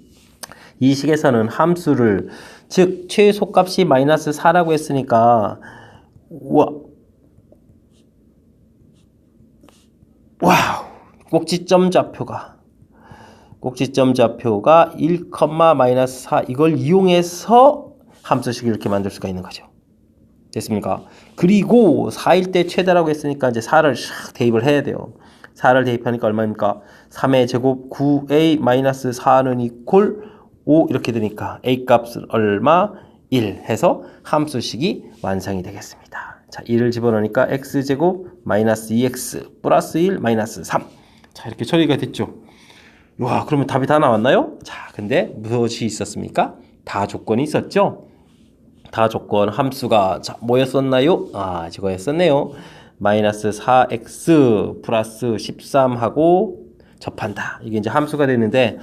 Speaker 1: 이 식에서는 함수를 즉 최소값이 마이너스 4라고 했으니까 와우 꼭지점 좌표가 1, 마이너스 4 이걸 이용해서 함수식을 이렇게 만들 수가 있는 거죠. 됐습니까? 그리고 4일 때 최대라고 했으니까 이제 4를 샥 대입을 해야 돼요. 4를 대입하니까 얼마입니까? 3의 제곱 9a 마이너스 4는 이퀄 5 이렇게 되니까 a 값은 얼마? 1 해서 함수식이 완성이 되겠습니다. 자, 1을 집어넣으니까 x제곱 마이너스 2x 플러스 1 마이너스 3. 자, 이렇게 처리가 됐죠. 와, 그러면 답이 다 나왔나요? 자, 근데 무엇이 있었습니까? 다 조건이 있었죠. 다 조건 함수가 자, 뭐였었나요? 아, 이거였었네요. 마이너스 4x 플러스 13하고 접한다. 이게 이제 함수가 됐는데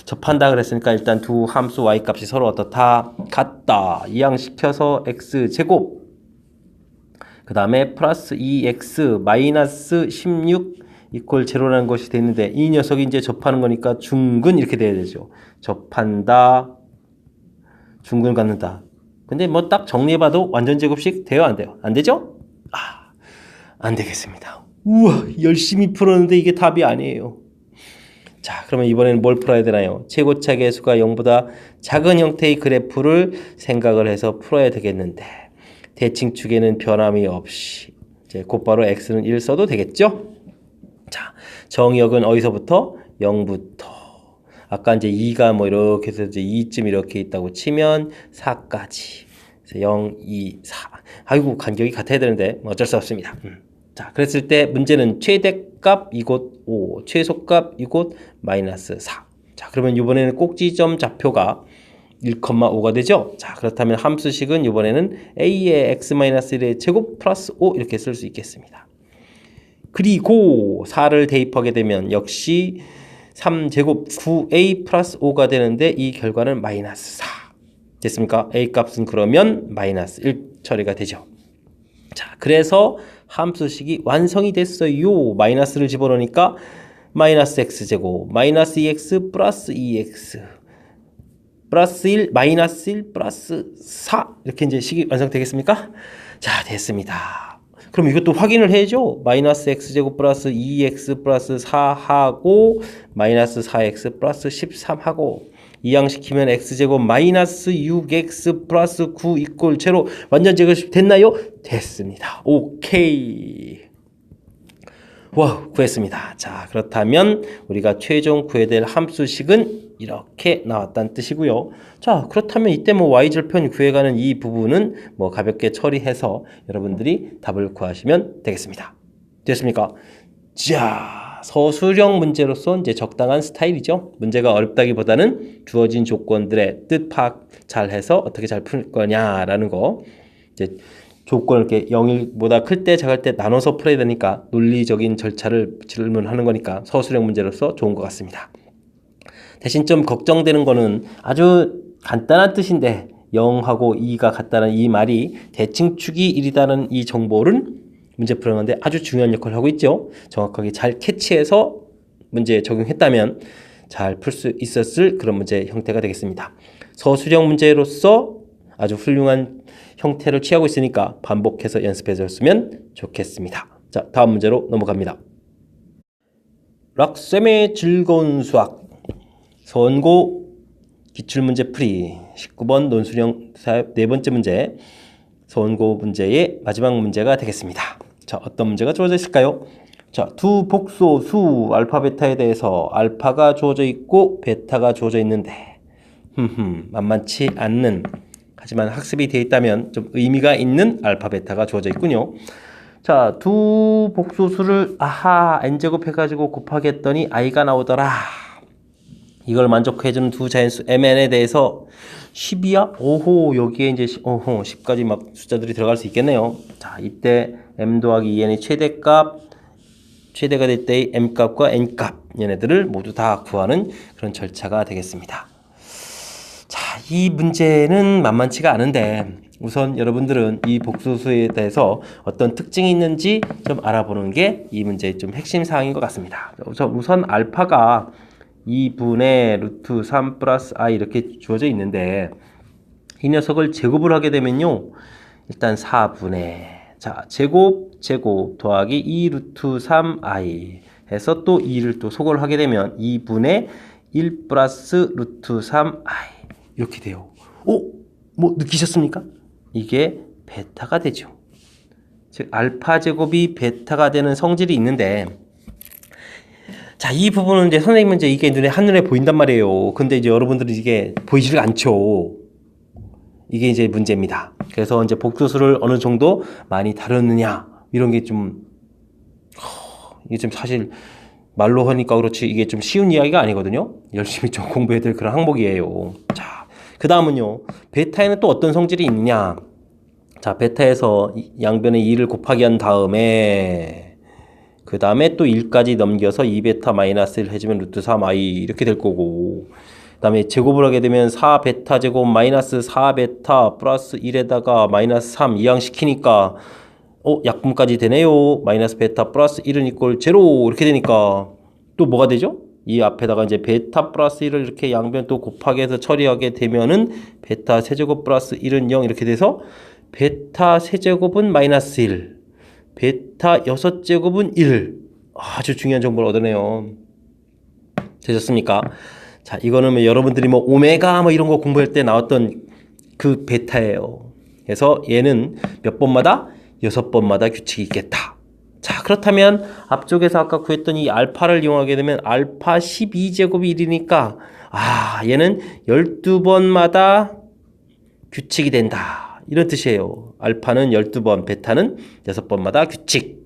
Speaker 1: 접한다 그랬으니까 일단 두 함수 y 값이 서로 어떻다? 같다. 이항시켜서 x제곱 그 다음에 플러스 2x 마이너스 16 이퀄 제로라는 것이 됐는데 이 녀석이 이제 접하는 거니까 중근 이렇게 돼야 되죠. 접한다. 중근 갖는다. 근데 뭐 딱 정리해봐도 완전 제곱식 돼요? 안 돼요? 안 되죠? 아, 안 되겠습니다. 우와, 열심히 풀었는데 이게 답이 아니에요. 자, 그러면 이번에는 뭘 풀어야 되나요? 최고차 계수가 0보다 작은 형태의 그래프를 생각을 해서 풀어야 되겠는데 대칭축에는 변함이 없이 이제 곧바로 x는 1 써도 되겠죠? 자, 정의역은 어디서부터? 0부터 아까 이제 2가 뭐 이렇게 해서 이제 2쯤 이렇게 있다고 치면 4까지 0, 2, 4 아이고 간격이 같아야 되는데 어쩔 수 없습니다. 자, 그랬을 때 문제는 최대값 이곳 5, 최소값 이곳 마이너스 4. 자, 그러면 이번에는 꼭지점 좌표가 1,5가 되죠? 자, 그렇다면 함수식은 이번에는 a의 x-1의 제곱 플러스 5 이렇게 쓸 수 있겠습니다. 그리고 4를 대입하게 되면 역시 3제곱 9a 플러스 5가 되는데 이 결과는 마이너스 4. 됐습니까? a 값은 그러면 마이너스 1 처리가 되죠. 자, 그래서 함수식이 완성이 됐어요. 마이너스를 집어넣으니까 마이너스 x제곱 마이너스 2x 플러스 2x 플러스 1 마이너스 1 플러스 4 이렇게 이제 식이 완성되겠습니까? 자, 됐습니다. 그럼 이것도 확인을 해야죠. 마이너스 x제곱 플러스 2x 플러스 4하고 마이너스 4x 플러스 13하고 이항시키면 x제곱 마이너스 6x 플러스 9 이꼴 제로 완전 제곱식 됐나요? 됐습니다. 오케이. 와, 구했습니다. 자, 그렇다면 우리가 최종 구해야 될 함수식은 이렇게 나왔다는 뜻이고요. 자, 그렇다면 이때 뭐 y절편 구해가는 이 부분은 뭐 가볍게 처리해서 여러분들이 답을 구하시면 되겠습니다. 됐습니까? 자, 서술형 문제로서 이제 적당한 스타일이죠. 문제가 어렵다기보다는 주어진 조건들의 뜻 파악 잘 해서 어떻게 잘 풀 거냐라는 거. 이제 조건을 이렇게 0보다 클 때 작을 때 나눠서 풀어야 되니까 논리적인 절차를 질문하는 거니까 서술형 문제로서 좋은 것 같습니다. 대신 좀 걱정되는 거는 아주 간단한 뜻인데 0하고 2가 같다는 이 말이 대칭축이 1이라는 이 정보를 문제 풀어가는데 아주 중요한 역할을 하고 있죠. 정확하게 잘 캐치해서 문제에 적용했다면 잘 풀 수 있었을 그런 문제 형태가 되겠습니다. 서술형 문제로서 아주 훌륭한 형태를 취하고 있으니까 반복해서 연습해 줬으면 좋겠습니다. 자, 다음 문제로 넘어갑니다. 락쌤의 즐거운 수학 선고 기출문제 풀이 19번 논술형 네 번째 문제 선고 문제의 마지막 문제가 되겠습니다. 자, 어떤 문제가 주어져 있을까요? 자, 두 복소수 알파 베타에 대해서 알파가 주어져 있고 베타가 주어져 있는데 만만치 않는 하지만 학습이 되어 있다면 좀 의미가 있는 알파 베타가 주어져 있군요. 자, 두 복소수를 n제곱 해가지고 곱하기 했더니 i가 나오더라. 이걸 만족해주는 두 자연수 mn에 대해서 10이야? 오호, 여기에 이제 10까지 막 숫자들이 들어갈 수 있겠네요. 자, 이때 m 더하기 2n의 최대가 될 때의 m값과 n값 얘네들을 모두 다 구하는 그런 절차가 되겠습니다. 자, 이 문제는 만만치가 않은데 우선 여러분들은 이 복소수에 대해서 어떤 특징이 있는지 좀 알아보는 게 이 문제의 좀 핵심 사항인 것 같습니다. 우선 알파가 2분의 루트 3 플러스 i 이렇게 주어져 있는데 이 녀석을 제곱을 하게 되면요 일단 4분의 자 제곱 더하기 2 루트 3i 해서 또 2를 또 소거를 하게 되면 2분의 1 플러스 루트 3i 이렇게 돼요. 뭐 느끼셨습니까? 이게 베타가 되죠. 즉 알파 제곱이 베타가 되는 성질이 있는데 자, 이 부분은 이제 선생님은 이제 이게 한눈에 보인단 말이에요. 근데 이제 여러분들은 이게 보이지가 않죠. 이게 이제 문제입니다. 그래서 이제 복소수를 어느 정도 많이 다루느냐 이런 게 좀 이게 좀 사실 말로 하니까 그렇지 이게 좀 쉬운 이야기가 아니거든요. 열심히 좀 공부해야 될 그런 항목이에요. 자, 그 다음은요. 베타에는 또 어떤 성질이 있느냐. 자, 베타에서 양변에 2를 곱하기 한 다음에 그 다음에 또 1까지 넘겨서 2베타 마이너스 1 해주면 루트 3i 이렇게 될 거고, 그 다음에 제곱을 하게 되면 4베타 제곱 마이너스 4베타 플러스 1에다가 마이너스 3 이항시키니까 약분까지 되네요. 마이너스 베타 플러스 1은 이꼴 제로 이렇게 되니까 또 뭐가 되죠? 이 앞에다가 이제 베타 플러스 1을 이렇게 양변 또 곱하기 해서 처리하게 되면은 베타 세제곱 플러스 1은 0 이렇게 돼서 베타 세제곱은 마이너스 1, 베타 6제곱은 1. 아주 중요한 정보를 얻어내요. 되셨습니까? 자, 이거는 뭐 여러분들이 뭐 오메가 뭐 이런 거 공부할 때 나왔던 그 베타예요. 그래서 얘는 몇 번마다? 6번마다 규칙이 있겠다. 자, 그렇다면 앞쪽에서 아까 구했던 이 알파를 이용하게 되면 알파 12제곱이 1이니까 얘는 12번마다 규칙이 된다. 이런 뜻이에요. 알파는 12번, 베타는 6번마다 규칙.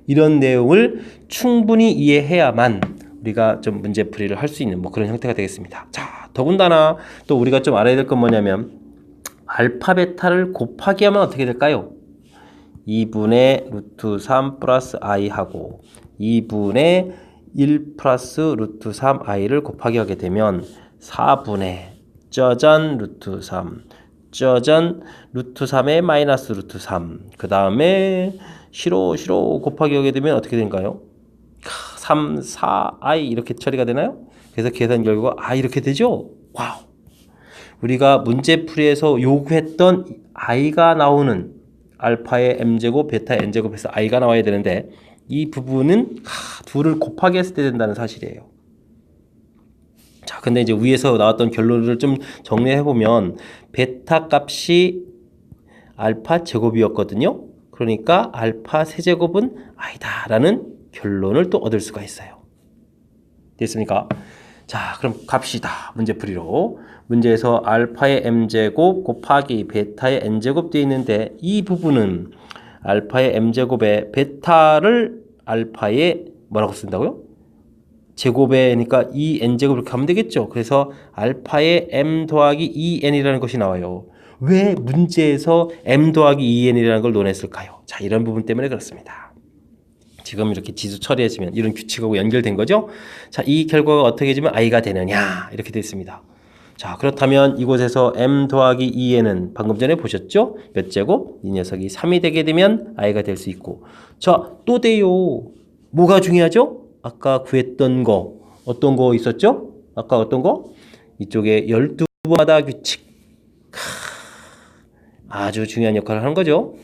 Speaker 1: 이런 내용을 충분히 이해해야만 우리가 좀 문제풀이를 할 수 있는 뭐 그런 형태가 되겠습니다. 자, 더군다나 또 우리가 좀 알아야 될 건 뭐냐면 알파, 베타를 곱하기 하면 어떻게 될까요? 2분의 루트 3 플러스 i 하고 2분의 1 플러스 루트 3i를 곱하기 하게 되면 4분의 짜잔 루트 3 짜잔 루트 3의 마이너스 루트 3 그 다음에 싫어 곱하기 하게 되면 어떻게 된가요? 3, 4i 이렇게 처리가 되나요? 그래서 계산 결과가 이렇게 되죠? 와우! 우리가 문제풀이에서 요구했던 i가 나오는 알파의 m제곱, 베타의 n제곱에서 i가 나와야 되는데 이 부분은 둘을 곱하기 했을 때 된다는 사실이에요. 자, 근데 이제 위에서 나왔던 결론을 좀 정리해보면 베타 값이 알파 제곱이었거든요. 그러니까 알파 세제곱은 i다 라는 결론을 또 얻을 수가 있어요. 됐습니까? 자, 그럼 갑시다. 문제풀이로. 문제에서 알파의 m제곱 곱하기 베타의 n제곱 되어 있는데 이 부분은 알파의 m제곱에 베타를 알파의 뭐라고 쓴다고요? 제곱에니까 2n제곱 이렇게 하면 되겠죠. 그래서 알파의 m 더하기 2n이라는 것이 나와요. 왜 문제에서 m 더하기 2n이라는 걸 논했을까요? 자, 이런 부분 때문에 그렇습니다. 지금 이렇게 지수 처리해주면 이런 규칙하고 연결된 거죠. 자, 이 결과가 어떻게 해지면 i가 되느냐 이렇게 되어 있습니다. 자, 그렇다면 이곳에서 m 더하기 2n은 방금 전에 보셨죠? 몇 제곱? 이 녀석이 3이 되게 되면 i가 될 수 있고, 자, 또 돼요. 뭐가 중요하죠? 아까 구했던 거 어떤 거 있었죠? 아까 어떤 거? 이쪽에 12번마다 규칙. 아주 중요한 역할을 하는 거죠.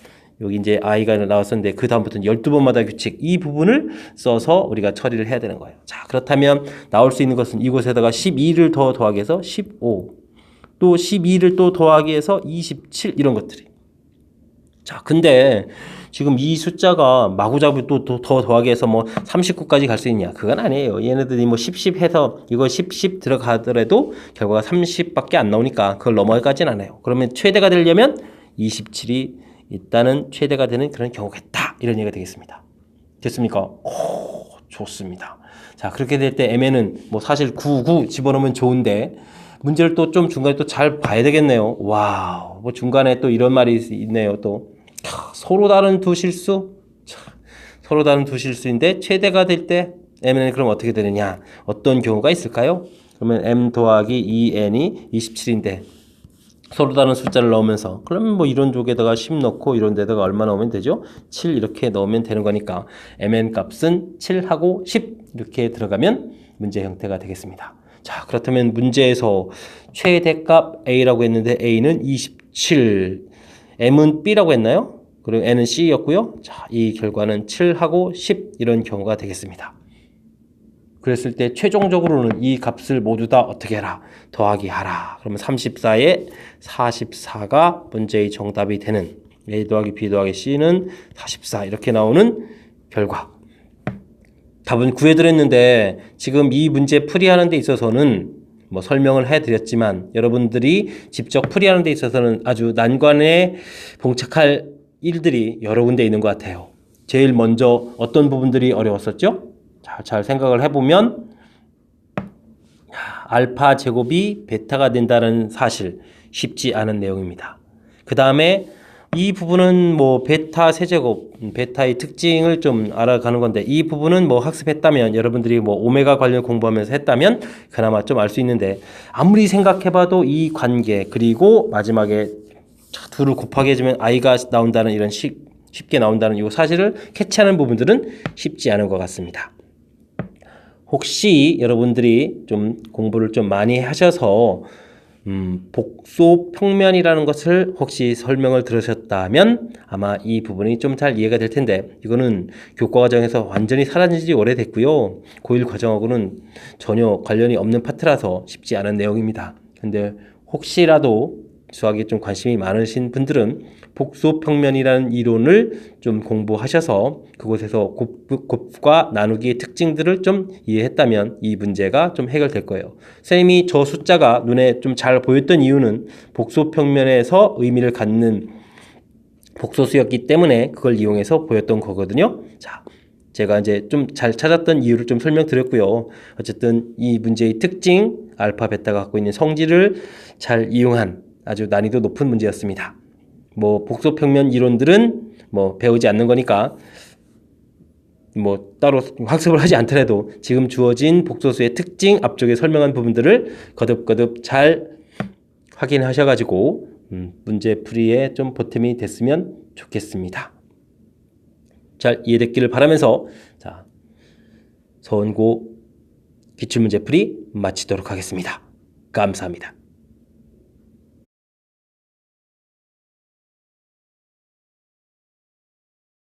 Speaker 1: 여기 이제 i가 나왔었는데 그 다음부터는 12번마다 규칙, 이 부분을 써서 우리가 처리를 해야 되는 거예요. 자, 그렇다면 나올 수 있는 것은 이곳에다가 12를 더 더하기 해서 15, 또 12를 또 더하기 해서 27 이런 것들이. 자, 근데 지금 이 숫자가 마구잡이 또 더 더하기 해서 뭐 39까지 갈 수 있냐? 그건 아니에요. 얘네들이 뭐 10 해서 이거 10 들어가더라도 결과가 30밖에 안 나오니까 그걸 넘어가지는 않아요. 그러면 최대가 되려면 27이 일단은 최대가 되는 그런 경우가 있다. 이런 얘기가 되겠습니다. 됐습니까? 오, 좋습니다. 자, 그렇게 될 때 mn은 뭐 사실 9 집어넣으면 좋은데 문제를 또 좀 중간에 또 잘 봐야 되겠네요. 와우, 뭐 중간에 또 이런 말이 있네요. 또 서로 다른 두 실수, 서로 다른 두 실수인데 최대가 될 때 mn은 그럼 어떻게 되느냐? 어떤 경우가 있을까요? 그러면 m 더하기 2n이 27인데 서로 다른 숫자를 넣으면서 그러면 뭐 이런 쪽에다가 10 넣고 이런 데다가 얼마 넣으면 되죠? 7 이렇게 넣으면 되는 거니까 mn 값은 7하고 10 이렇게 들어가면 문제 형태가 되겠습니다. 자, 그렇다면 문제에서 최대값 a라고 했는데 a는 27, m은 b라고 했나요? 그리고 n은 c였고요. 자, 이 결과는 7하고 10 이런 경우가 되겠습니다. 그랬을 때 최종적으로는 이 값을 모두 다 어떻게 해라? 더하기 하라. 그러면 34에 44가 문제의 정답이 되는, A 더하기 B 더하기 C는 44 이렇게 나오는 결과. 답은 구해드렸는데 지금 이 문제 풀이하는 데 있어서는 뭐 설명을 해드렸지만 여러분들이 직접 풀이하는 데 있어서는 아주 난관에 봉착할 일들이 여러 군데 있는 것 같아요. 제일 먼저 어떤 부분들이 어려웠었죠? 자, 잘 생각을 해보면 알파 제곱이 베타가 된다는 사실 쉽지 않은 내용입니다. 그 다음에 이 부분은 뭐 베타 세제곱, 베타의 특징을 좀 알아가는 건데 이 부분은 뭐 학습했다면 여러분들이 뭐 오메가 관련 공부하면서 했다면 그나마 좀 알 수 있는데 아무리 생각해봐도 이 관계 그리고 마지막에 둘을 곱하게 해주면 i가 나온다는 이런 쉽게 나온다는 이 사실을 캐치하는 부분들은 쉽지 않은 것 같습니다. 혹시 여러분들이 좀 공부를 좀 많이 하셔서 복소 평면이라는 것을 혹시 설명을 들으셨다면 아마 이 부분이 좀 잘 이해가 될 텐데 이거는 교과 과정에서 완전히 사라진 지 오래됐고요. 고1 과정하고는 전혀 관련이 없는 파트라서 쉽지 않은 내용입니다. 근데 혹시라도 수학에 좀 관심이 많으신 분들은 복소평면이라는 이론을 좀 공부하셔서 그곳에서 곱과 나누기의 특징들을 좀 이해했다면 이 문제가 좀 해결될 거예요. 선생님이 저 숫자가 눈에 좀 잘 보였던 이유는 복소평면에서 의미를 갖는 복소수였기 때문에 그걸 이용해서 보였던 거거든요. 자, 제가 이제 좀 잘 찾았던 이유를 좀 설명드렸고요. 어쨌든 이 문제의 특징, 알파, 베타가 갖고 있는 성질을 잘 이용한 아주 난이도 높은 문제였습니다. 뭐 복소평면 이론들은 뭐 배우지 않는 거니까 뭐 따로 학습을 하지 않더라도 지금 주어진 복소수의 특징 앞쪽에 설명한 부분들을 거듭거듭 잘 확인하셔가지고 문제 풀이에 좀 보탬이 됐으면 좋겠습니다. 잘 이해됐기를 바라면서 자, 서원고 기출문제 풀이 마치도록 하겠습니다. 감사합니다.